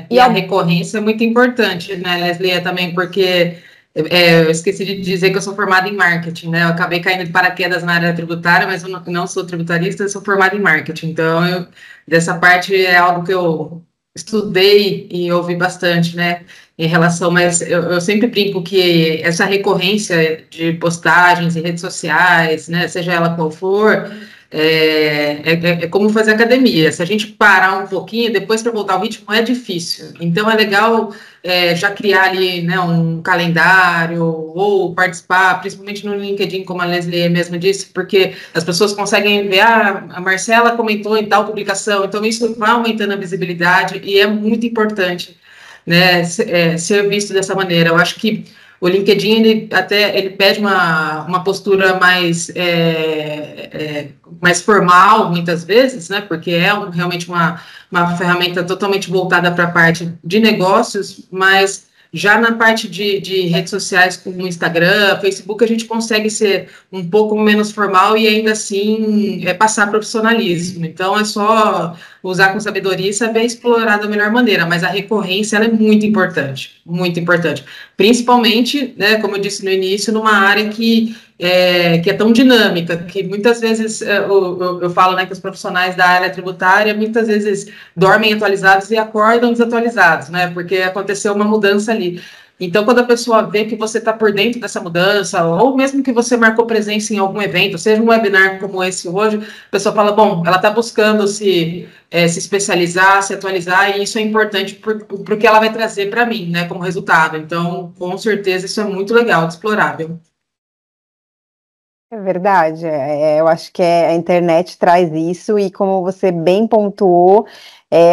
E a recorrência é muito importante, né, Leslie, também porque eu esqueci de dizer que eu sou formada em marketing, né? Eu acabei caindo de paraquedas na área tributária, mas eu não sou tributarista, eu sou formada em marketing. Então, dessa parte é algo que eu estudei e ouvi bastante, né? Em relação, mas eu sempre brinco que essa recorrência de postagens em redes sociais, né? Seja ela qual for, é como fazer academia. Se a gente parar um pouquinho, depois para voltar ao ritmo é difícil. Então é legal já criar ali, né, um calendário ou participar, principalmente no LinkedIn, como a Leslie mesmo disse, porque as pessoas conseguem ver, a Marcela comentou em tal publicação, então isso vai aumentando a visibilidade e é muito importante, né, ser visto dessa maneira. Eu acho que o LinkedIn, ele pede uma postura mais formal, muitas vezes, né, porque realmente uma ferramenta totalmente voltada para a parte de negócios, mas já na parte de redes sociais, como o Instagram, Facebook, a gente consegue ser um pouco menos formal e ainda assim passar profissionalismo. Então, é só usar com sabedoria e saber explorar da melhor maneira, mas a recorrência ela é muito importante. Principalmente, né, como eu disse no início, numa área que é tão dinâmica, que muitas vezes eu falo, né, que os profissionais da área tributária muitas vezes dormem atualizados e acordam desatualizados, né, porque aconteceu uma mudança ali. Então, quando a pessoa vê que você está por dentro dessa mudança, ou mesmo que você marcou presença em algum evento, seja um webinar como esse hoje, a pessoa fala, bom, ela está buscando se especializar, se atualizar, e isso é importante porque ela vai trazer para mim, né, como resultado. Então, com certeza, isso é muito legal, explorável. É verdade, eu acho que a internet traz isso, e como você bem pontuou,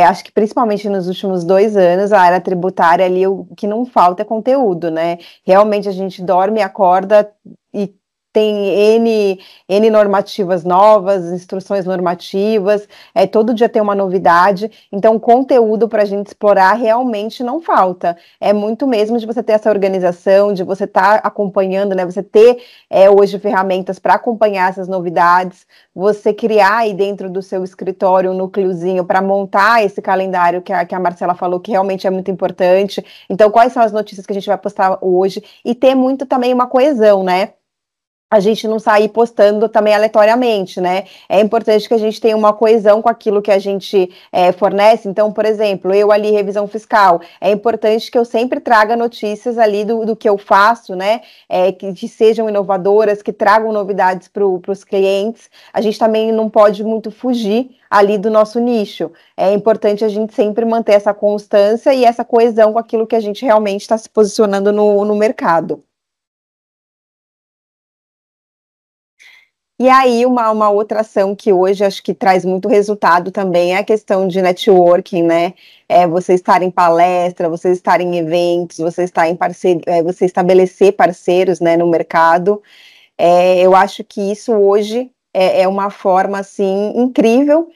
acho que principalmente nos últimos 2 anos, a área tributária ali, o que não falta é conteúdo, né? Realmente a gente dorme, acorda e tem N normativas novas, instruções normativas, todo dia tem uma novidade, então conteúdo para a gente explorar realmente não falta. É muito mesmo de você ter essa organização, de você estar acompanhando, né? Você ter hoje ferramentas para acompanhar essas novidades, você criar aí dentro do seu escritório um núcleozinho para montar esse calendário que a Marcela falou que realmente é muito importante. Então, quais são as notícias que a gente vai postar hoje? E ter muito também uma coesão, né? A gente não sair postando também aleatoriamente, né? É importante que a gente tenha uma coesão com aquilo que a gente fornece. Então, por exemplo, eu ali, revisão fiscal, é importante que eu sempre traga notícias ali do que eu faço, né? Que sejam inovadoras, que tragam novidades para os clientes. A gente também não pode muito fugir ali do nosso nicho. É importante a gente sempre manter essa constância e essa coesão com aquilo que a gente realmente está se posicionando no mercado. E aí, uma outra ação que hoje acho que traz muito resultado também é a questão de networking, né? Você estar em palestra, você estar em eventos, você estar em parceria, você estabelecer parceiros, né, no mercado. Eu acho que isso hoje é uma forma, assim, incrível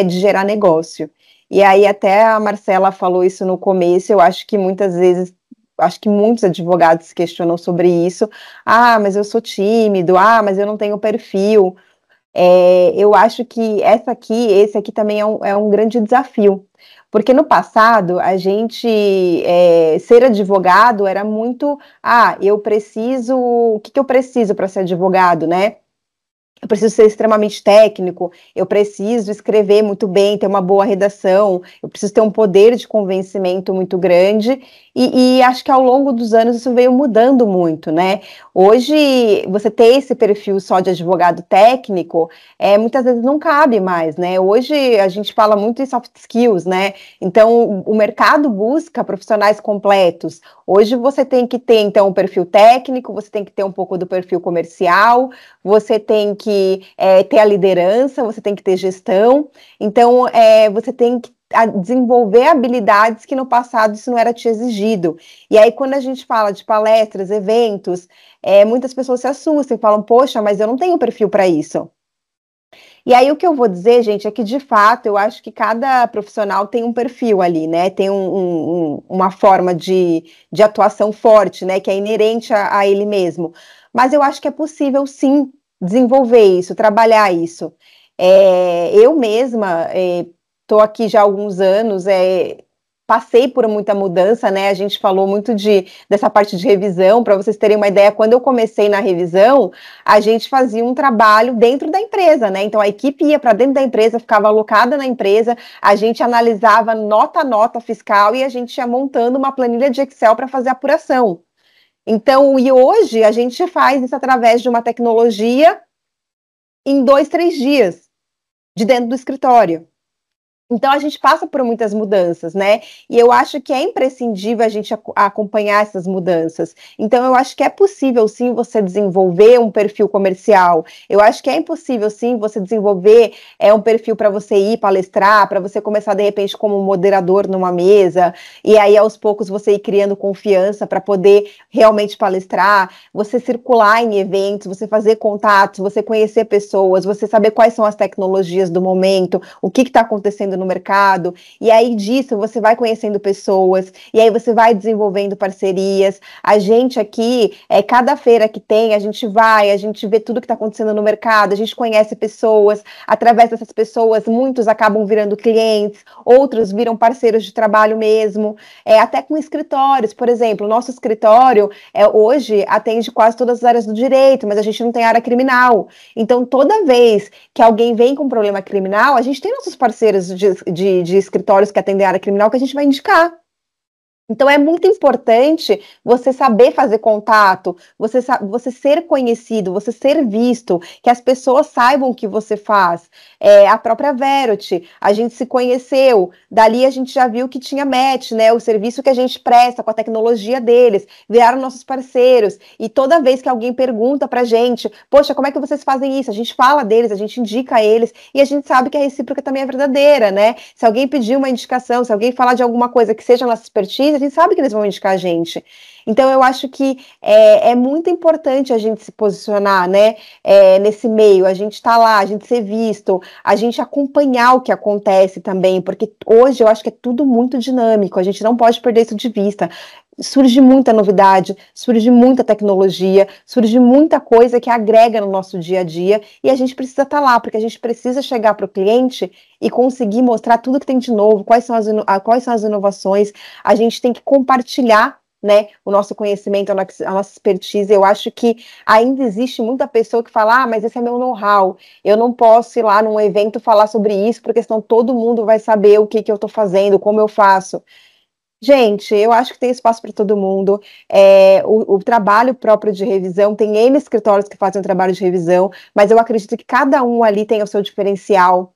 de gerar negócio. E aí, até a Marcela falou isso no começo, eu acho que muitas vezes, acho que muitos advogados se questionam sobre isso. Ah, mas eu sou tímido, ah, mas eu não tenho perfil. Eu acho que esse aqui também é um grande desafio. Porque no passado, a gente ser advogado era muito, eu preciso, o que eu preciso para ser advogado, né? Eu preciso ser extremamente técnico, eu preciso escrever muito bem, ter uma boa redação, eu preciso ter um poder de convencimento muito grande, e acho que ao longo dos anos isso veio mudando muito, né? Hoje, você ter esse perfil só de advogado técnico, muitas vezes não cabe mais, né? Hoje a gente fala muito em soft skills, né? Então, o mercado busca profissionais completos. Hoje você tem que ter, então, um perfil técnico, você tem que ter um pouco do perfil comercial, você tem que ter a liderança, você tem que ter gestão, então você tem que desenvolver habilidades que no passado isso não era te exigido. E aí, quando a gente fala de palestras, eventos, muitas pessoas se assustam e falam, poxa, mas eu não tenho perfil para isso. E aí o que eu vou dizer, gente, é que de fato eu acho que cada profissional tem um perfil ali, né? Tem uma forma de atuação forte, né? Que é inerente a ele mesmo. Mas eu acho que é possível sim desenvolver isso, trabalhar isso. Eu mesma estou aqui já há alguns anos, passei por muita mudança, né? A gente falou muito dessa parte de revisão, para vocês terem uma ideia, quando eu comecei na revisão, a gente fazia um trabalho dentro da empresa, né? Então a equipe ia para dentro da empresa, ficava alocada na empresa, a gente analisava nota a nota fiscal e a gente ia montando uma planilha de Excel para fazer apuração. Então, e hoje a gente faz isso através de uma tecnologia em 2, 3 dias, de dentro do escritório. Então a gente passa por muitas mudanças, né? E eu acho que é imprescindível a gente acompanhar essas mudanças. Então eu acho que é possível sim você desenvolver um perfil comercial. Eu acho que é impossível sim você desenvolver um perfil para você ir palestrar, para você começar de repente como moderador numa mesa, e aí aos poucos você ir criando confiança para poder realmente palestrar, você circular em eventos, você fazer contatos, você conhecer pessoas, você saber quais são as tecnologias do momento, o que está acontecendo no mercado, e aí disso você vai conhecendo pessoas, e aí você vai desenvolvendo parcerias. A gente aqui, cada feira que tem, a gente vê tudo que está acontecendo no mercado, a gente conhece pessoas, através dessas pessoas, muitos acabam virando clientes, outros viram parceiros de trabalho mesmo, até com escritórios, por exemplo, o nosso escritório hoje atende quase todas as áreas do direito, mas a gente não tem área criminal. Então, toda vez que alguém vem com um problema criminal, a gente tem nossos parceiros de escritórios que atendem a área criminal que a gente vai indicar. Então, é muito importante você saber fazer contato, você ser conhecido, você ser visto, que as pessoas saibam o que você faz. A própria Verity, a gente se conheceu, dali a gente já viu que tinha match, né? O serviço que a gente presta com a tecnologia deles, viraram nossos parceiros. E toda vez que alguém pergunta pra gente, poxa, como é que vocês fazem isso? A gente fala deles, a gente indica eles, e a gente sabe que a recíproca também é verdadeira, né? Se alguém pedir uma indicação, se alguém falar de alguma coisa que seja nossa expertise, a gente sabe que eles vão indicar a gente. Então, eu acho que é muito importante a gente se posicionar, né, nesse meio, a gente estar lá, a gente ser visto, a gente acompanhar o que acontece também, porque hoje eu acho que é tudo muito dinâmico, a gente não pode perder isso de vista. Surge muita novidade, surge muita tecnologia, surge muita coisa que agrega no nosso dia a dia e a gente precisa estar lá, porque a gente precisa chegar para o cliente e conseguir mostrar tudo que tem de novo, quais são as inovações. A gente tem que compartilhar, né, o nosso conhecimento, a nossa expertise. Eu acho que ainda existe muita pessoa que fala, mas esse é meu know-how, eu não posso ir lá num evento falar sobre isso, porque senão todo mundo vai saber o que eu estou fazendo, como eu faço. Gente, eu acho que tem espaço para todo mundo. O trabalho próprio de revisão, tem N escritórios que fazem o trabalho de revisão, mas eu acredito que cada um ali tem o seu diferencial.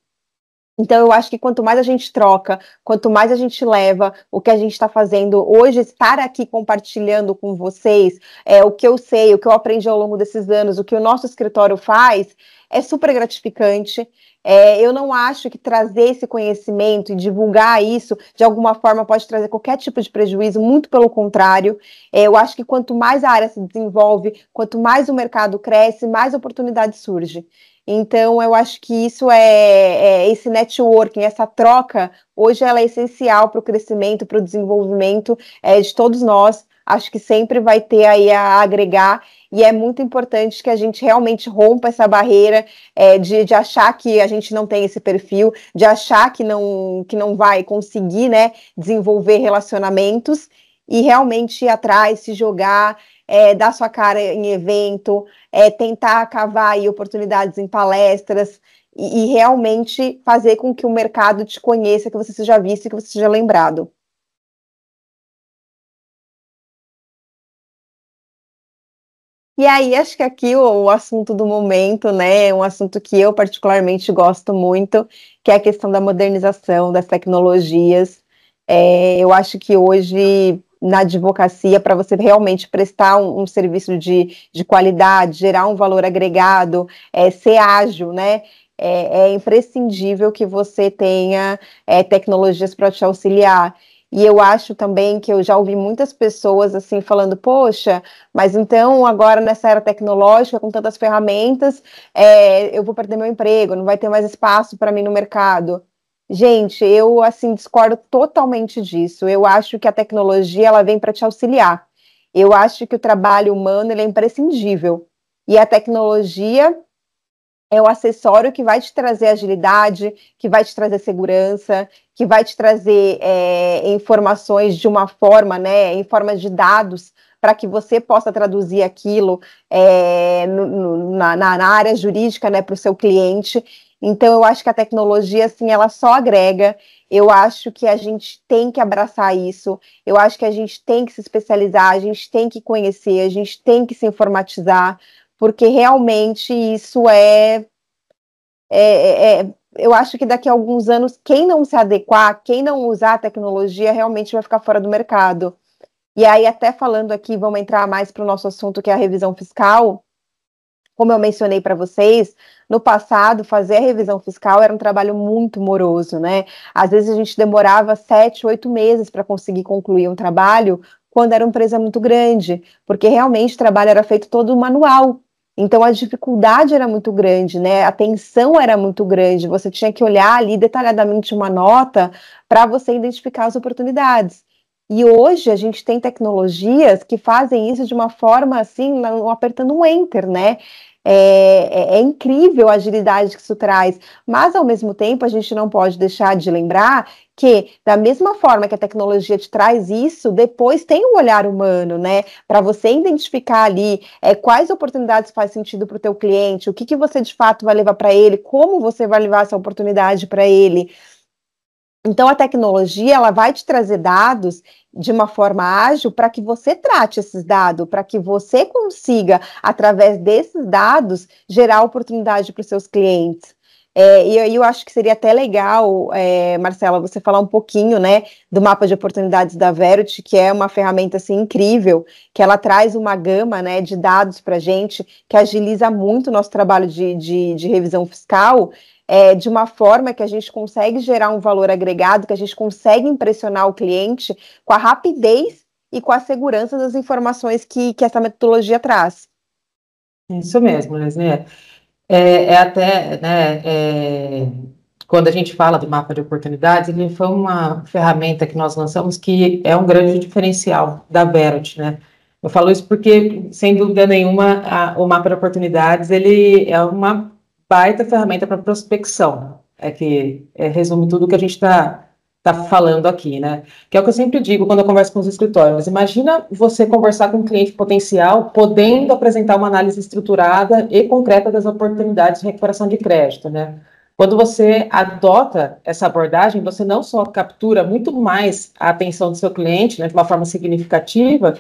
Então, eu acho que quanto mais a gente troca, quanto mais a gente leva o que a gente está fazendo hoje, estar aqui compartilhando com vocês o que eu sei, o que eu aprendi ao longo desses anos, o que o nosso escritório faz, é super gratificante. Eu não acho que trazer esse conhecimento e divulgar isso, de alguma forma, pode trazer qualquer tipo de prejuízo, muito pelo contrário. Eu acho que quanto mais a área se desenvolve, quanto mais o mercado cresce, mais oportunidade surge. Então, eu acho que isso esse networking, essa troca, hoje ela é essencial para o crescimento, para o desenvolvimento de todos nós. Acho que sempre vai ter aí a agregar, e é muito importante que a gente realmente rompa essa barreira de achar que a gente não tem esse perfil, de achar que não vai conseguir, né, desenvolver relacionamentos, e realmente ir atrás, se jogar, dar sua cara em evento, tentar cavar aí oportunidades em palestras e realmente fazer com que o mercado te conheça, que você seja visto e que você seja lembrado. E aí, acho que aqui o assunto do momento, né, é um assunto que eu particularmente gosto muito, que é a questão da modernização das tecnologias. Eu acho que hoje, na advocacia, para você realmente prestar um serviço de qualidade, gerar um valor agregado, ser ágil, né, é imprescindível que você tenha tecnologias para te auxiliar. E eu acho também que eu já ouvi muitas pessoas assim falando, poxa, mas então agora nessa era tecnológica, com tantas ferramentas, eu vou perder meu emprego, não vai ter mais espaço para mim no mercado. Gente, eu assim discordo totalmente disso. Eu acho que a tecnologia ela vem para te auxiliar. Eu acho que o trabalho humano ele é imprescindível. E a tecnologia é o acessório que vai te trazer agilidade, que vai te trazer segurança, que vai te trazer informações de uma forma, né, em forma de dados, para que você possa traduzir aquilo na área jurídica, né, para o seu cliente. Então, eu acho que a tecnologia, assim, ela só agrega. Eu acho que a gente tem que abraçar isso. Eu acho que a gente tem que se especializar, a gente tem que conhecer, a gente tem que se informatizar, porque realmente isso eu acho que daqui a alguns anos, quem não se adequar, quem não usar a tecnologia, realmente vai ficar fora do mercado. E aí, até falando aqui, vamos entrar mais para o nosso assunto, que é a revisão fiscal. Como eu mencionei para vocês, no passado, fazer a revisão fiscal era um trabalho muito moroso, né? Às vezes a gente demorava 7, 8 meses para conseguir concluir um trabalho, quando era uma empresa muito grande, porque realmente o trabalho era feito todo manual. Então a dificuldade era muito grande, né? A tensão era muito grande. Você tinha que olhar ali detalhadamente uma nota para você identificar as oportunidades. E hoje a gente tem tecnologias que fazem isso de uma forma assim, apertando um enter, né? É incrível a agilidade que isso traz, mas ao mesmo tempo a gente não pode deixar de lembrar que, da mesma forma que a tecnologia te traz isso, depois tem um olhar humano, né? Para você identificar ali quais oportunidades faz sentido para o teu cliente, o que, que você de fato vai levar para ele, como você vai levar essa oportunidade para ele. Então, a tecnologia, ela vai te trazer dados de uma forma ágil para que você trate esses dados, para que você consiga, através desses dados, gerar oportunidade para os seus clientes. E aí eu acho que seria até legal, Marcela, você falar um pouquinho, né, do mapa de oportunidades da Verity, que é uma ferramenta, assim, incrível, que ela traz uma gama, né, de dados para a gente, que agiliza muito o nosso trabalho de revisão fiscal, de uma forma que a gente consegue gerar um valor agregado, que a gente consegue impressionar o cliente com a rapidez e com a segurança das informações que essa metodologia traz. Isso mesmo, Leslie. É até, né, quando a gente fala do mapa de oportunidades, ele foi uma ferramenta que nós lançamos que é um grande diferencial da Verity, né? Eu falo isso porque, sem dúvida nenhuma, o mapa de oportunidades, ele é uma baita ferramenta para prospecção, que resume tudo o que a gente está falando aqui, né? Que é o que eu sempre digo quando eu converso com os escritórios. Imagina você conversar com um cliente potencial, podendo apresentar uma análise estruturada e concreta das oportunidades de recuperação de crédito, né? Quando você adota essa abordagem, você não só captura muito mais a atenção do seu cliente, né, de uma forma significativa,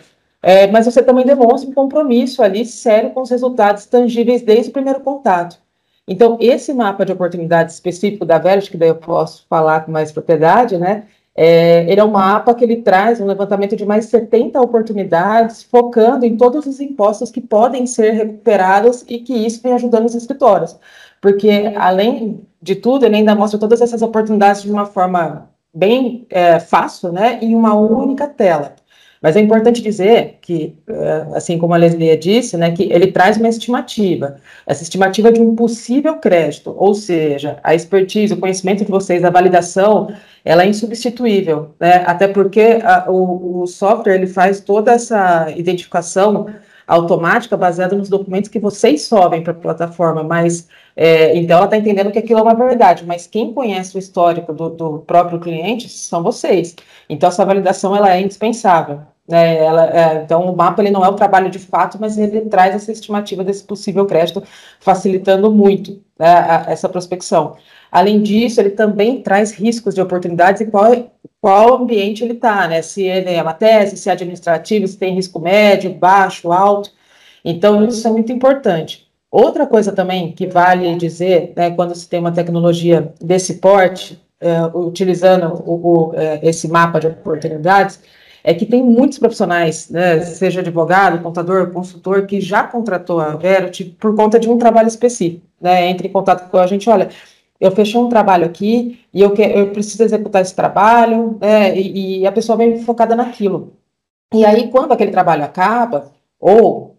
mas você também demonstra um compromisso ali sério com os resultados tangíveis desde o primeiro contato. Então, esse mapa de oportunidades específico da Verity, que daí eu posso falar com mais propriedade, né? Ele é um mapa que ele traz um levantamento de mais de 70 oportunidades, focando em todos os impostos que podem ser recuperados e que isso vem ajudando os escritórios. Porque, além de tudo, ele ainda mostra todas essas oportunidades de uma forma bem fácil, né? Em uma única tela. Mas é importante dizer que, assim como a Leslie disse, né, que ele traz uma estimativa. Essa estimativa de um possível crédito, ou seja, a expertise, o conhecimento de vocês, a validação, ela é insubstituível, né? Até porque o software ele faz toda essa identificação automática baseada nos documentos que vocês sobem para a plataforma, mas então ela está entendendo que aquilo é uma verdade, mas quem conhece o histórico do próprio cliente são vocês. Então essa validação ela é indispensável. Então, o mapa ele não é o trabalho de fato, mas ele traz essa estimativa desse possível crédito, facilitando muito, né, essa prospecção. Além disso, ele também traz riscos de oportunidades e qual ambiente ele está, né? Se ele é uma tese, se é administrativo, se tem risco médio, baixo, alto. Então, isso é muito importante. Outra coisa também que vale dizer, né, quando se tem uma tecnologia desse porte, utilizando esse mapa de oportunidades, é que tem muitos profissionais, né, seja advogado, contador, consultor, que já contratou a Verity por conta de um trabalho específico, né, entra em contato com a gente, olha, eu fechei um trabalho aqui e eu preciso executar esse trabalho, né, e a pessoa vem focada naquilo. E aí, quando aquele trabalho acaba, ou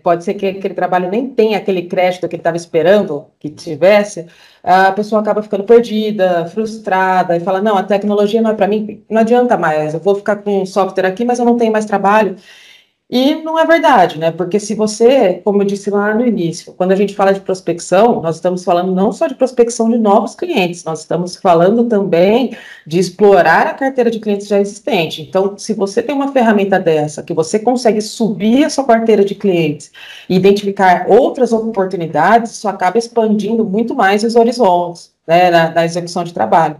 pode ser que aquele trabalho nem tenha aquele crédito que ele estava esperando que tivesse, a pessoa acaba ficando perdida, frustrada, e fala, não, a tecnologia não é para mim, não adianta mais, eu vou ficar com um software aqui, mas eu não tenho mais trabalho. E não é verdade, né? Porque se você, como eu disse lá no início, quando a gente fala de prospecção, nós estamos falando não só de prospecção de novos clientes, nós estamos falando também de explorar a carteira de clientes já existente. Então, se você tem uma ferramenta dessa, que você consegue subir a sua carteira de clientes e identificar outras oportunidades, isso acaba expandindo muito mais os horizontes, né, na execução de trabalho.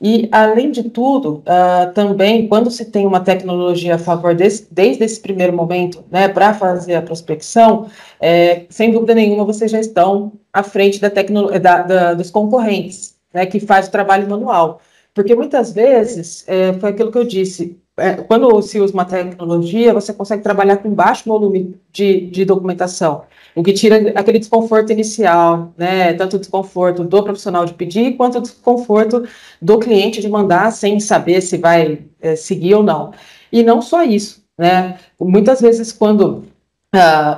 E, além de tudo, também, quando se tem uma tecnologia a favor desde esse primeiro momento, né, para fazer a prospecção, sem dúvida nenhuma, vocês já estão à frente dos concorrentes, né, que faz o trabalho manual. Porque, muitas vezes, foi aquilo que eu disse, quando se usa uma tecnologia, você consegue trabalhar com baixo volume de documentação, o que tira aquele desconforto inicial, né? Tanto o desconforto do profissional de pedir, quanto o desconforto do cliente de mandar sem saber se vai seguir ou não. E não só isso, né? Muitas vezes, quando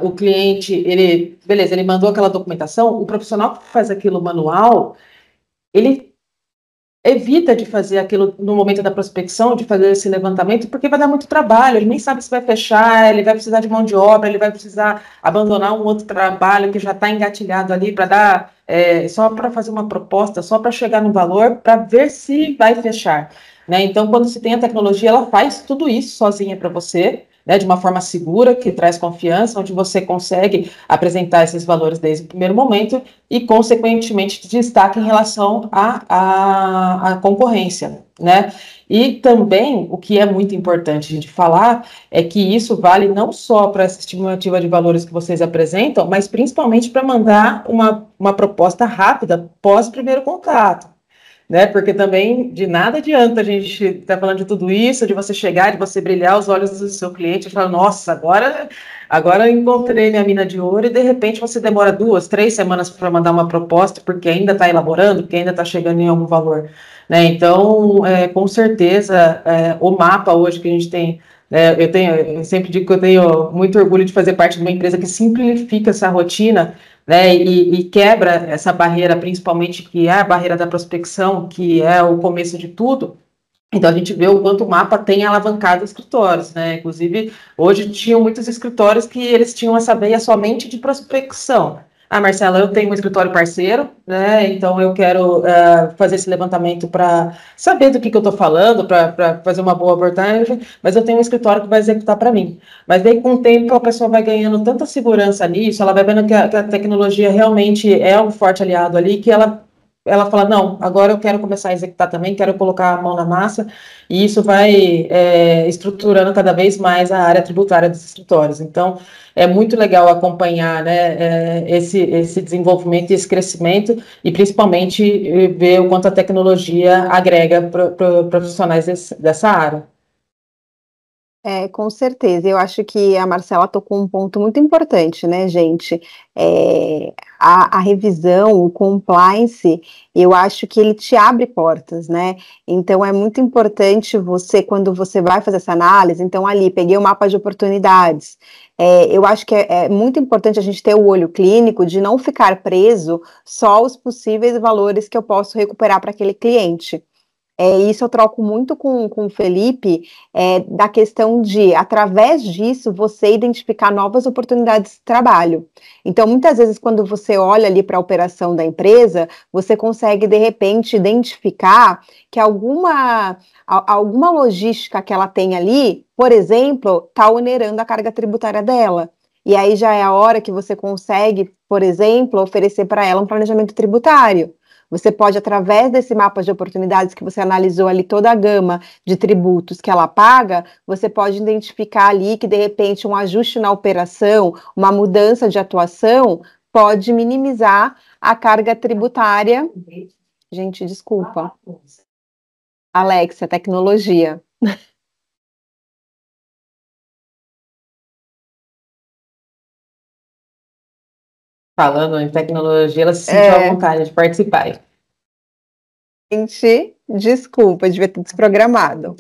o cliente, ele mandou aquela documentação, o profissional que faz aquilo manual, ele evita de fazer aquilo no momento da prospecção, de fazer esse levantamento, porque vai dar muito trabalho, ele nem sabe se vai fechar, ele vai precisar de mão de obra, ele vai precisar abandonar um outro trabalho que já está engatilhado ali para dar, só para fazer uma proposta, só para chegar no valor, para ver se vai fechar, né? Então, quando se tem a tecnologia, ela faz tudo isso sozinha para você, né, de uma forma segura, que traz confiança, onde você consegue apresentar esses valores desde o primeiro momento e, consequentemente, destaque em relação à concorrência, né? E também, o que é muito importante a gente falar, é que isso vale não só para essa estimativa de valores que vocês apresentam, mas principalmente para mandar uma proposta rápida pós primeiro contato, né? Porque também de nada adianta a gente estar falando de tudo isso, de você chegar, de você brilhar os olhos do seu cliente e falar, nossa, agora eu encontrei minha mina de ouro, e de repente você demora 2, 3 semanas para mandar uma proposta, porque ainda está elaborando, porque ainda está chegando em algum valor, né? Então, com certeza, o mapa hoje que a gente tem, eu sempre digo que eu tenho muito orgulho de fazer parte de uma empresa que simplifica essa rotina, né, e quebra essa barreira, principalmente que é a barreira da prospecção, que é o começo de tudo. Então, a gente vê o quanto o mapa tem alavancado escritórios, né? Inclusive, hoje tinham muitos escritórios que eles tinham essa veia somente de prospecção. Ah, Marcela, eu tenho um escritório parceiro, né? Então eu quero fazer esse levantamento para saber do que eu estou falando, para fazer uma boa abordagem, mas eu tenho um escritório que vai executar para mim. Mas daí, com o tempo, a pessoa vai ganhando tanta segurança nisso, ela vai vendo que a tecnologia realmente é um forte aliado ali, que ela fala, não, agora eu quero começar a executar também, quero colocar a mão na massa, e isso vai estruturando cada vez mais a área tributária dos escritórios. Então, é muito legal acompanhar, né, esse desenvolvimento e esse crescimento, e principalmente ver o quanto a tecnologia agrega para profissionais dessa área. Com certeza. Eu acho que a Marcela tocou um ponto muito importante, né, gente? A revisão, o compliance, eu acho que ele te abre portas, né? Então é muito importante você, quando você vai fazer essa análise, então ali, peguei o mapa de oportunidades. Eu acho que é muito importante a gente ter o olho clínico de não ficar preso só aos possíveis valores que eu posso recuperar para aquele cliente. Isso eu troco muito com o Felipe, da questão de, através disso, você identificar novas oportunidades de trabalho. Então, muitas vezes, quando você olha ali para a operação da empresa, você consegue, de repente, identificar que alguma logística que ela tem ali, por exemplo, está onerando a carga tributária dela. E aí já é a hora que você consegue, por exemplo, oferecer para ela um planejamento tributário. Você pode, através desse mapa de oportunidades que você analisou ali toda a gama de tributos que ela paga, você pode identificar ali que, de repente, um ajuste na operação, uma mudança de atuação, pode minimizar a carga tributária. Gente, desculpa. Alexa, tecnologia. Falando em tecnologia, ela se sentiu à vontade de participar. Gente, desculpa, devia ter desprogramado.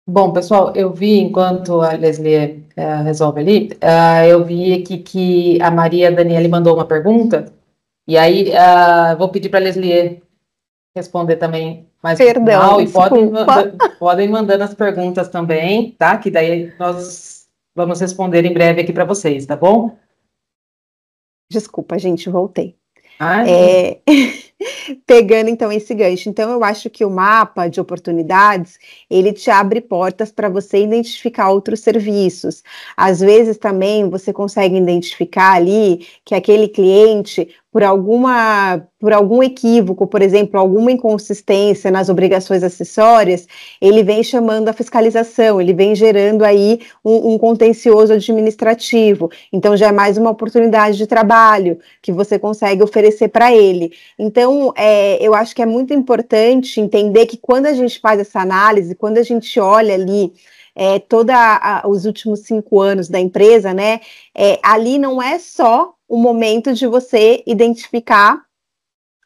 Bom, pessoal, eu vi, enquanto a Leslie resolve ali, eu vi aqui que a Maria Daniele mandou uma pergunta, e aí vou pedir para a Leslie responder também mais no Perdão, final, e desculpa. podem mandando as perguntas também, tá? Que daí nós vamos responder em breve aqui para vocês, tá bom? Desculpa, gente, voltei. Ah, Pegando então esse gancho, então eu acho que o mapa de oportunidades ele te abre portas para você identificar outros serviços. Às vezes também você consegue identificar ali que aquele cliente por algum equívoco, por exemplo, alguma inconsistência nas obrigações acessórias, ele vem chamando a fiscalização, ele vem gerando aí um contencioso administrativo. Então já é mais uma oportunidade de trabalho que você consegue oferecer para ele. Então, eu acho que é muito importante entender que quando a gente faz essa análise, quando a gente olha ali os últimos 5 anos da empresa, né, ali não é só o momento de você identificar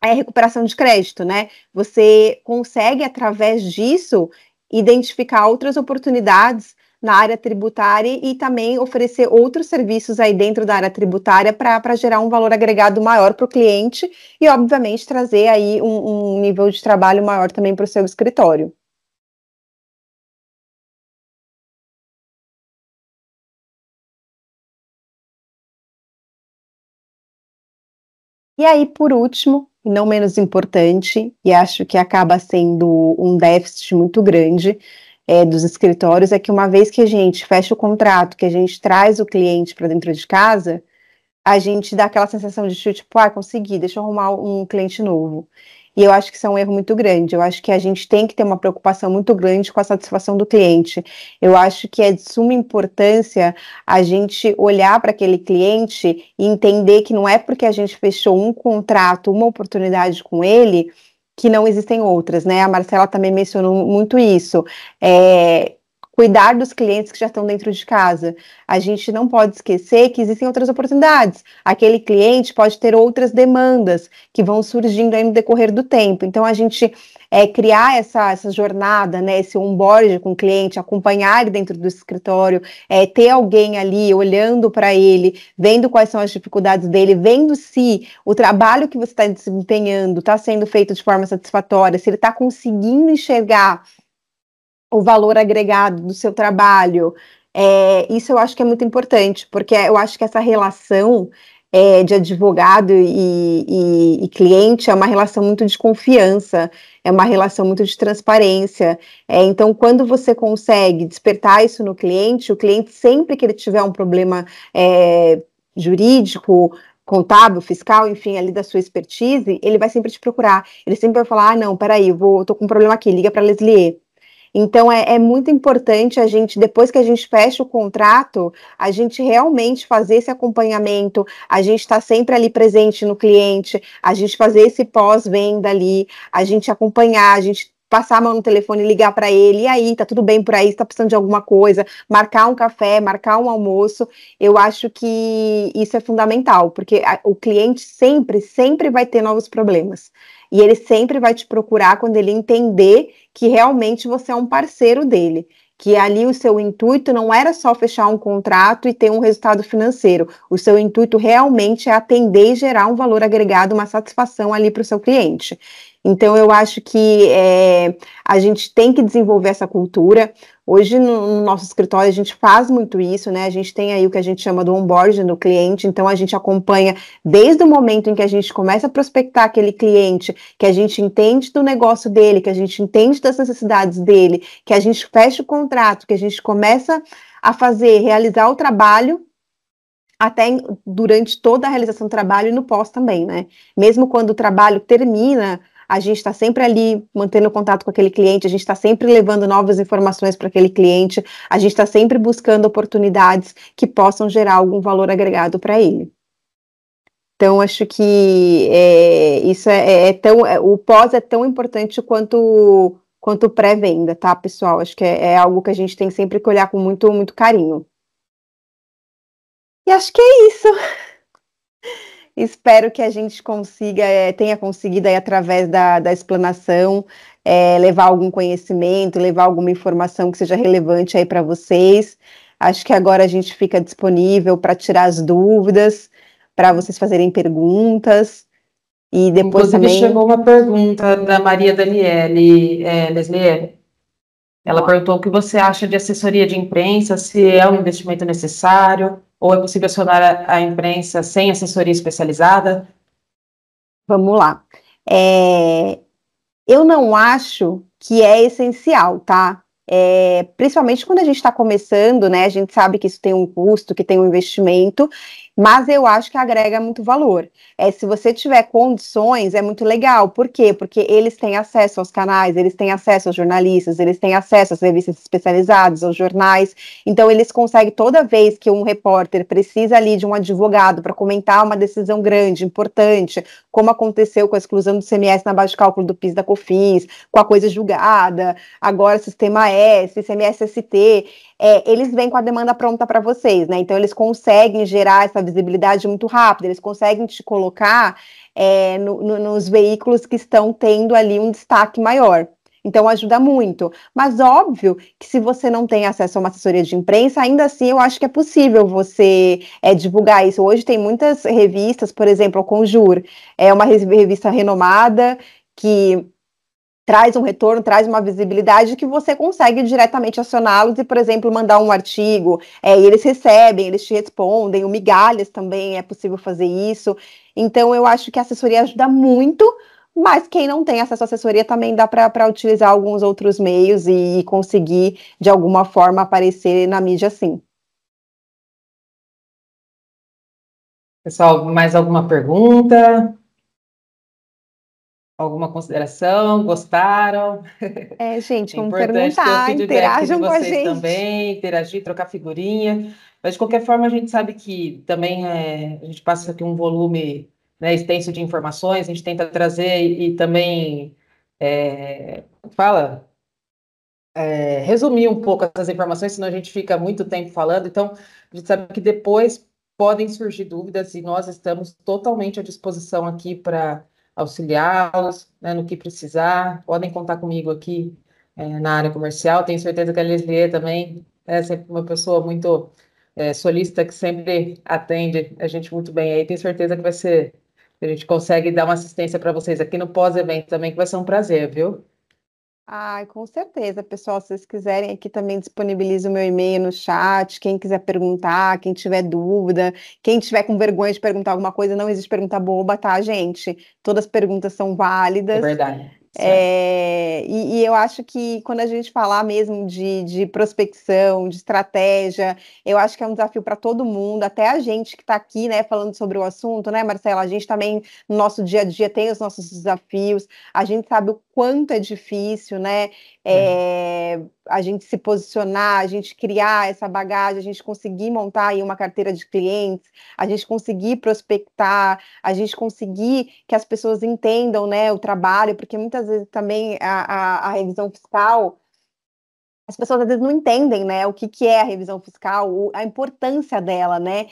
a recuperação de crédito, né? Você consegue, através disso, identificar outras oportunidades na área tributária e também oferecer outros serviços aí dentro da área tributária para gerar um valor agregado maior para o cliente e, obviamente, trazer aí um nível de trabalho maior também para o seu escritório. E aí, por último, e não menos importante, e acho que acaba sendo um déficit muito grande dos escritórios, é que uma vez que a gente fecha o contrato, que a gente traz o cliente para dentro de casa, a gente dá aquela sensação de tipo, consegui, deixa eu arrumar um cliente novo. E eu acho que isso é um erro muito grande. Eu acho que a gente tem que ter uma preocupação muito grande com a satisfação do cliente. Eu acho que é de suma importância a gente olhar para aquele cliente e entender que não é porque a gente fechou um contrato, uma oportunidade com ele, que não existem outras, né? A Marcela também mencionou muito isso. Cuidar dos clientes que já estão dentro de casa. A gente não pode esquecer que existem outras oportunidades. Aquele cliente pode ter outras demandas que vão surgindo aí no decorrer do tempo. Então, a gente criar essa jornada, né, esse onboard com o cliente, acompanhar ele dentro do escritório, ter alguém ali olhando para ele, vendo quais são as dificuldades dele, vendo se o trabalho que você está desempenhando está sendo feito de forma satisfatória, se ele está conseguindo enxergar o valor agregado do seu trabalho. Isso eu acho que é muito importante, porque eu acho que essa relação de advogado e cliente é uma relação muito de confiança, é uma relação muito de transparência. Então, quando você consegue despertar isso no cliente, o cliente, sempre que ele tiver um problema jurídico, contábil, fiscal, enfim, ali da sua expertise, ele vai sempre te procurar. Ele sempre vai falar, não, peraí, tô com um problema aqui, liga para a Leslie. Então, é muito importante a gente, depois que a gente fecha o contrato, a gente realmente fazer esse acompanhamento, a gente estar sempre ali presente no cliente, a gente fazer esse pós-venda ali, a gente acompanhar, a gente passar a mão no telefone, ligar para ele, e aí, tá tudo bem por aí, está precisando de alguma coisa, marcar um café, marcar um almoço. Eu acho que isso é fundamental, porque o cliente sempre vai ter novos problemas. E ele sempre vai te procurar quando ele entender que realmente você é um parceiro dele, que ali o seu intuito não era só fechar um contrato e ter um resultado financeiro, o seu intuito realmente é atender e gerar um valor agregado, uma satisfação ali para o seu cliente. Então, eu acho que a gente tem que desenvolver essa cultura. Hoje, no nosso escritório, a gente faz muito isso, né? A gente tem aí o que a gente chama do onboarding do cliente, então a gente acompanha desde o momento em que a gente começa a prospectar aquele cliente, que a gente entende do negócio dele, que a gente entende das necessidades dele, que a gente fecha o contrato, que a gente começa a realizar o trabalho, até durante toda a realização do trabalho e no pós também, né? Mesmo quando o trabalho termina, a gente está sempre ali mantendo contato com aquele cliente, a gente está sempre levando novas informações para aquele cliente, a gente está sempre buscando oportunidades que possam gerar algum valor agregado para ele. Então, acho que isso o pós é tão importante quanto o pré-venda, tá, pessoal? Acho que é algo que a gente tem sempre que olhar com muito, muito carinho. E acho que é isso. Espero que a gente tenha conseguido aí, através da explanação, levar algum conhecimento, levar alguma informação que seja relevante aí para vocês. Acho que agora a gente fica disponível para tirar as dúvidas, para vocês fazerem perguntas. E depois Inclusive, também. chegou uma pergunta da Maria Daniele, Leslie. Ela perguntou o que você acha de assessoria de imprensa, se é um investimento necessário, ou é possível acionar a imprensa sem assessoria especializada? Vamos lá. Eu não acho que é essencial, tá? Principalmente quando a gente está começando, né? A gente sabe que isso tem um custo, que tem um investimento, mas eu acho que agrega muito valor. Se você tiver condições, é muito legal. Por quê? Porque eles têm acesso aos canais, eles têm acesso aos jornalistas, eles têm acesso às revistas especializadas, aos jornais. Então, eles conseguem, toda vez que um repórter precisa ali de um advogado para comentar uma decisão grande, importante, como aconteceu com a exclusão do CMS na base de cálculo do PIS da COFINS, com a coisa julgada, agora Sistema S, CMS-ST, eles vêm com a demanda pronta para vocês, né? Então, eles conseguem gerar essa visibilidade muito rápida, eles conseguem te colocar nos veículos que estão tendo ali um destaque maior. Então, ajuda muito. Mas, óbvio, que se você não tem acesso a uma assessoria de imprensa, ainda assim, eu acho que é possível você divulgar isso. Hoje tem muitas revistas, por exemplo, a Conjur, é uma revista renomada que traz um retorno, traz uma visibilidade que você consegue diretamente acioná-los e, por exemplo, mandar um artigo, e eles recebem, eles te respondem, o Migalhas também é possível fazer isso. Então, eu acho que a assessoria ajuda muito, mas quem não tem acesso à assessoria também dá para utilizar alguns outros meios e conseguir, de alguma forma, aparecer na mídia, sim. Pessoal, mais alguma pergunta? Alguma consideração? Gostaram? Gente, É vamos importante ter o perguntar, feedback de interajam com a vocês gente. também, interagir, trocar figurinha. Mas, de qualquer forma, a gente sabe que também a gente passa aqui um volume, né, extenso de informações, a gente tenta trazer e também fala, resumir um pouco essas informações, senão a gente fica muito tempo falando. Então, a gente sabe que depois podem surgir dúvidas e nós estamos totalmente à disposição aqui para auxiliá-los, né, no que precisar. Podem contar comigo aqui, na área comercial. Tenho certeza que a Leslie também é sempre uma pessoa muito solícita, que sempre atende a gente muito bem aí. Tenho certeza que vai ser, que a gente consegue dar uma assistência para vocês aqui no pós-evento também, que vai ser um prazer, viu? Ai, com certeza, pessoal. Se vocês quiserem, aqui também disponibilizo o meu e-mail no chat. Quem quiser perguntar, quem tiver dúvida, quem tiver com vergonha de perguntar alguma coisa, não existe pergunta boba, tá, gente? Todas as perguntas são É válidas. verdade. Certo. E eu acho que quando a gente falar mesmo de prospecção, de estratégia, eu acho que é um desafio para todo mundo, até a gente que está aqui, né, falando sobre o assunto, né, Marcela? A gente também, no nosso dia a dia, tem os nossos desafios, a gente sabe o quanto é difícil, né? É. A gente se posicionar, a gente criar essa bagagem, a gente conseguir montar aí uma carteira de clientes, a gente conseguir prospectar, a gente conseguir que as pessoas entendam, né, o trabalho, porque muitas vezes também a revisão fiscal, as pessoas às vezes não entendem, né, o que que é a revisão fiscal, a importância dela, né?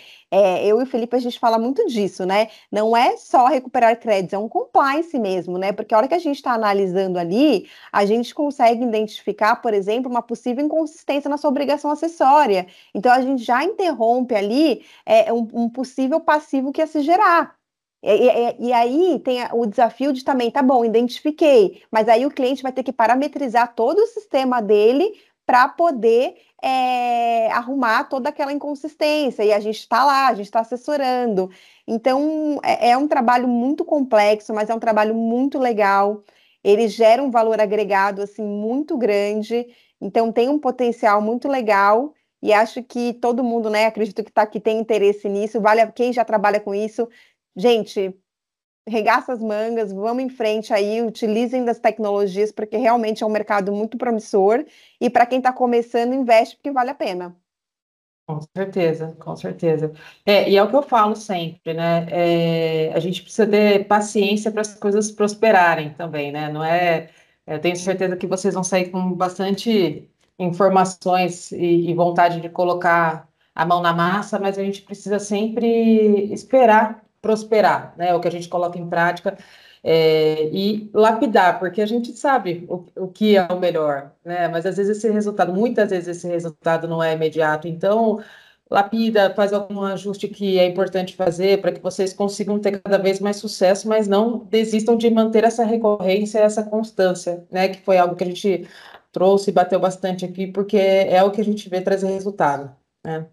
Eu e o Felipe, a gente fala muito disso, né? Não é só recuperar créditos, é um compliance mesmo, né? Porque a hora que a gente está analisando ali, a gente consegue identificar, por exemplo, uma possível inconsistência na sua obrigação acessória. Então, a gente já interrompe ali um possível passivo que ia se gerar. E aí tem o desafio de também, tá bom, identifiquei, mas aí o cliente vai ter que parametrizar todo o sistema dele para poder arrumar toda aquela inconsistência. E a gente está lá, a gente está assessorando. Então, é um trabalho muito complexo, mas é um trabalho muito legal. Ele gera um valor agregado assim muito grande. Então, tem um potencial muito legal. E acho que todo mundo, né, acredito que está aqui tem interesse nisso. Quem já trabalha com isso, gente, regaça as mangas, vamos em frente aí, utilizem das tecnologias, porque realmente é um mercado muito promissor, e para quem está começando, investe porque vale a pena. Com certeza, com certeza. E é o que eu falo sempre, né? A gente precisa ter paciência para as coisas prosperarem também, né? Não é, eu tenho certeza que vocês vão sair com bastante informações e vontade de colocar a mão na massa, mas a gente precisa sempre esperar prosperar, né? O que a gente coloca em prática e lapidar, porque a gente sabe o que é o melhor, né? Mas às vezes esse resultado, muitas vezes esse resultado não é imediato, então lapida, faz algum ajuste que é importante fazer para que vocês consigam ter cada vez mais sucesso, mas não desistam de manter essa recorrência, essa constância, né? Que foi algo que a gente trouxe e bateu bastante aqui, porque é o que a gente vê trazer resultado, né?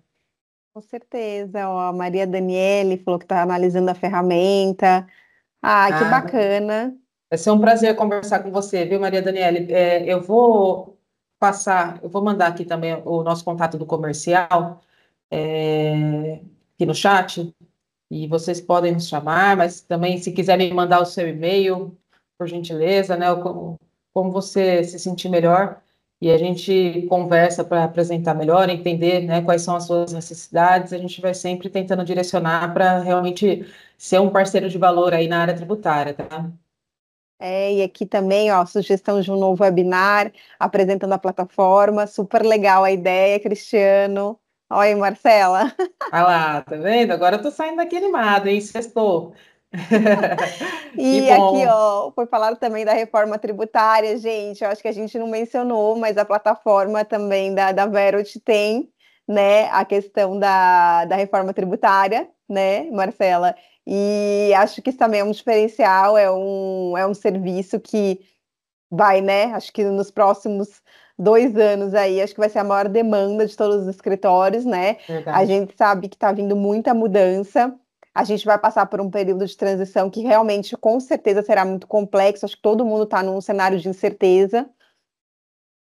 Com certeza, ó, a Maria Daniele falou que está analisando a ferramenta. Ah, que Ah, bacana. vai ser um prazer conversar com você, viu, Maria Daniele? Eu vou passar, eu vou mandar aqui também o nosso contato do comercial, aqui no chat, e vocês podem nos chamar, mas também, se quiserem mandar o seu e-mail, por gentileza, né, ou como você se sentir melhor, e a gente conversa para apresentar melhor, entender, né, quais são as suas necessidades, a gente vai sempre tentando direcionar para realmente ser um parceiro de valor aí na área tributária, tá? E aqui também, ó, sugestão de um novo webinar apresentando a plataforma. Super legal a ideia, Cristiano. Olha aí, Marcela. Ah lá, tá vendo? Agora eu tô saindo daqui animada, hein? Sextou. Que E aqui, bom. ó, foi falado também da reforma tributária, gente. Eu acho que a gente não mencionou, mas a plataforma também da Verot tem, né, a questão da reforma tributária, né, Marcela? E acho que isso também é um diferencial, é um serviço que vai, né? Acho que nos próximos 2 anos aí, acho que vai ser a maior demanda de todos os escritórios, né? A Verdade. gente sabe que está vindo muita mudança. A gente vai passar por um período de transição que realmente, com certeza, será muito complexo. Acho que todo mundo está num cenário de incerteza.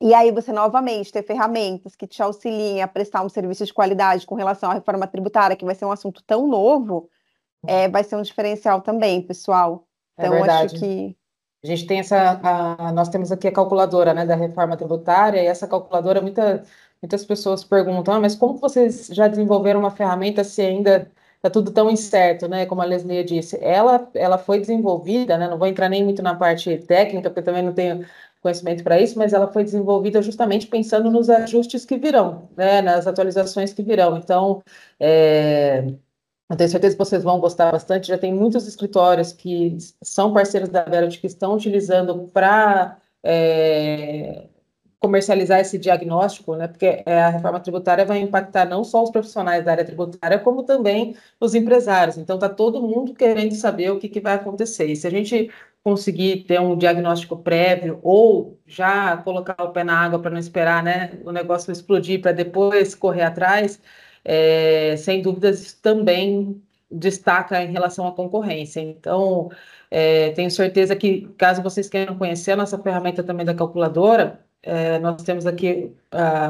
E aí você novamente ter ferramentas que te auxiliem a prestar um serviço de qualidade com relação à reforma tributária, que vai ser um assunto tão novo, vai ser um diferencial também, pessoal. É Então, acho verdade. que A gente tem nós temos aqui a calculadora, né, da reforma tributária, e essa calculadora, muitas pessoas perguntam, mas como vocês já desenvolveram uma ferramenta se ainda está tudo tão incerto, né, como a Leslie disse? Ela foi desenvolvida, né, não vou entrar nem muito na parte técnica, porque eu também não tenho conhecimento para isso, mas ela foi desenvolvida justamente pensando nos ajustes que virão, né, nas atualizações que virão. Então, é, eu tenho certeza que vocês vão gostar bastante. Já tem muitos escritórios que são parceiros da Verity que estão utilizando para comercializar esse diagnóstico, né? Porque a reforma tributária vai impactar não só os profissionais da área tributária, como também os empresários. Então, está todo mundo querendo saber o que, que vai acontecer. E se a gente conseguir ter um diagnóstico prévio ou já colocar o pé na água para não esperar, né, o negócio explodir para depois correr atrás, sem dúvidas isso também destaca em relação à concorrência. Então, tenho certeza que, caso vocês queiram conhecer a nossa ferramenta também da calculadora, nós temos aqui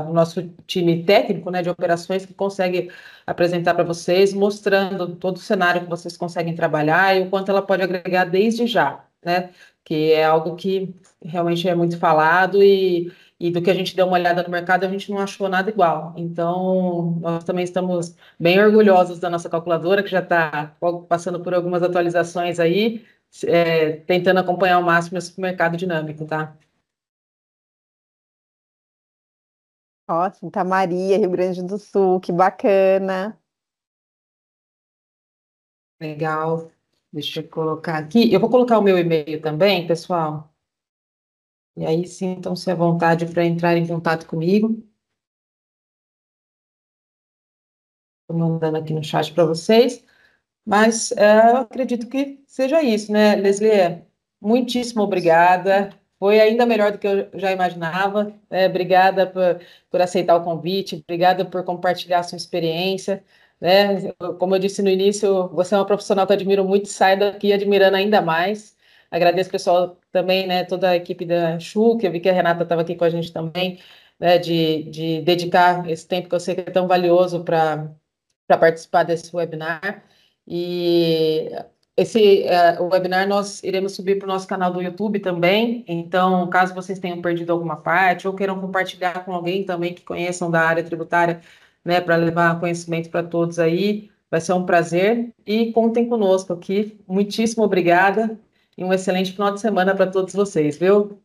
o nosso time técnico, né, de operações que consegue apresentar para vocês, mostrando todo o cenário que vocês conseguem trabalhar e o quanto ela pode agregar desde já, né? Que é algo que realmente é muito falado e do que a gente deu uma olhada no mercado, a gente não achou nada igual. Então, nós também estamos bem orgulhosos da nossa calculadora, que já está passando por algumas atualizações aí, tentando acompanhar ao máximo esse mercado dinâmico, tá? ó, Santa Maria, Rio Grande do Sul, que bacana. Legal. Deixa eu colocar aqui. Eu vou colocar o meu e-mail também, pessoal. E aí sintam-se à vontade para entrar em contato comigo. Estou mandando aqui no chat para vocês. Mas eu acredito que seja isso, né, Leslie? Muitíssimo obrigada. Foi ainda melhor do que eu já imaginava. Obrigada por aceitar o convite, obrigada por compartilhar a sua experiência. Né? Como eu disse no início, você é uma profissional que eu admiro muito, saio daqui admirando ainda mais. Agradeço, pessoal, também, né, toda a equipe da Chu, que eu vi que a Renata estava aqui com a gente também, né, de dedicar esse tempo que eu sei que é tão valioso para participar desse webinar. E o webinar nós iremos subir para o nosso canal do YouTube também. Então, caso vocês tenham perdido alguma parte ou queiram compartilhar com alguém também que conheçam da área tributária, né, para levar conhecimento para todos aí, vai ser um prazer. E contem conosco aqui. Muitíssimo obrigada e um excelente final de semana para todos vocês, viu?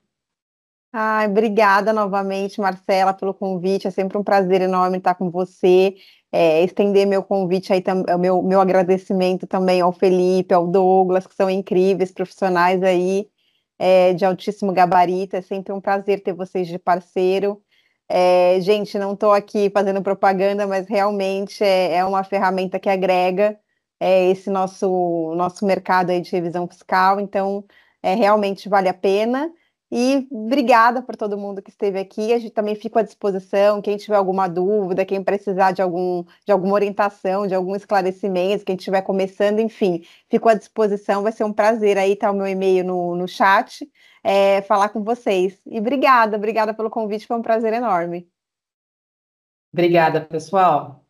Ai, obrigada novamente, Marcela, pelo convite. É sempre um prazer enorme estar com você. Estender meu convite aí, meu agradecimento também ao Felipe, ao Douglas, que são incríveis profissionais aí, de altíssimo gabarito. É sempre um prazer ter vocês de parceiro. Gente, não estou aqui fazendo propaganda, mas realmente é uma ferramenta que agrega esse nosso mercado aí de revisão fiscal. Então, realmente vale a pena. E obrigada por todo mundo que esteve aqui. A gente também fica à disposição. Quem tiver alguma dúvida, quem precisar de alguma orientação, de algum esclarecimento, quem estiver começando, enfim, fico à disposição. Vai ser um prazer aí estar o meu e-mail no chat, falar com vocês. E obrigada pelo convite, foi um prazer enorme. Obrigada, pessoal.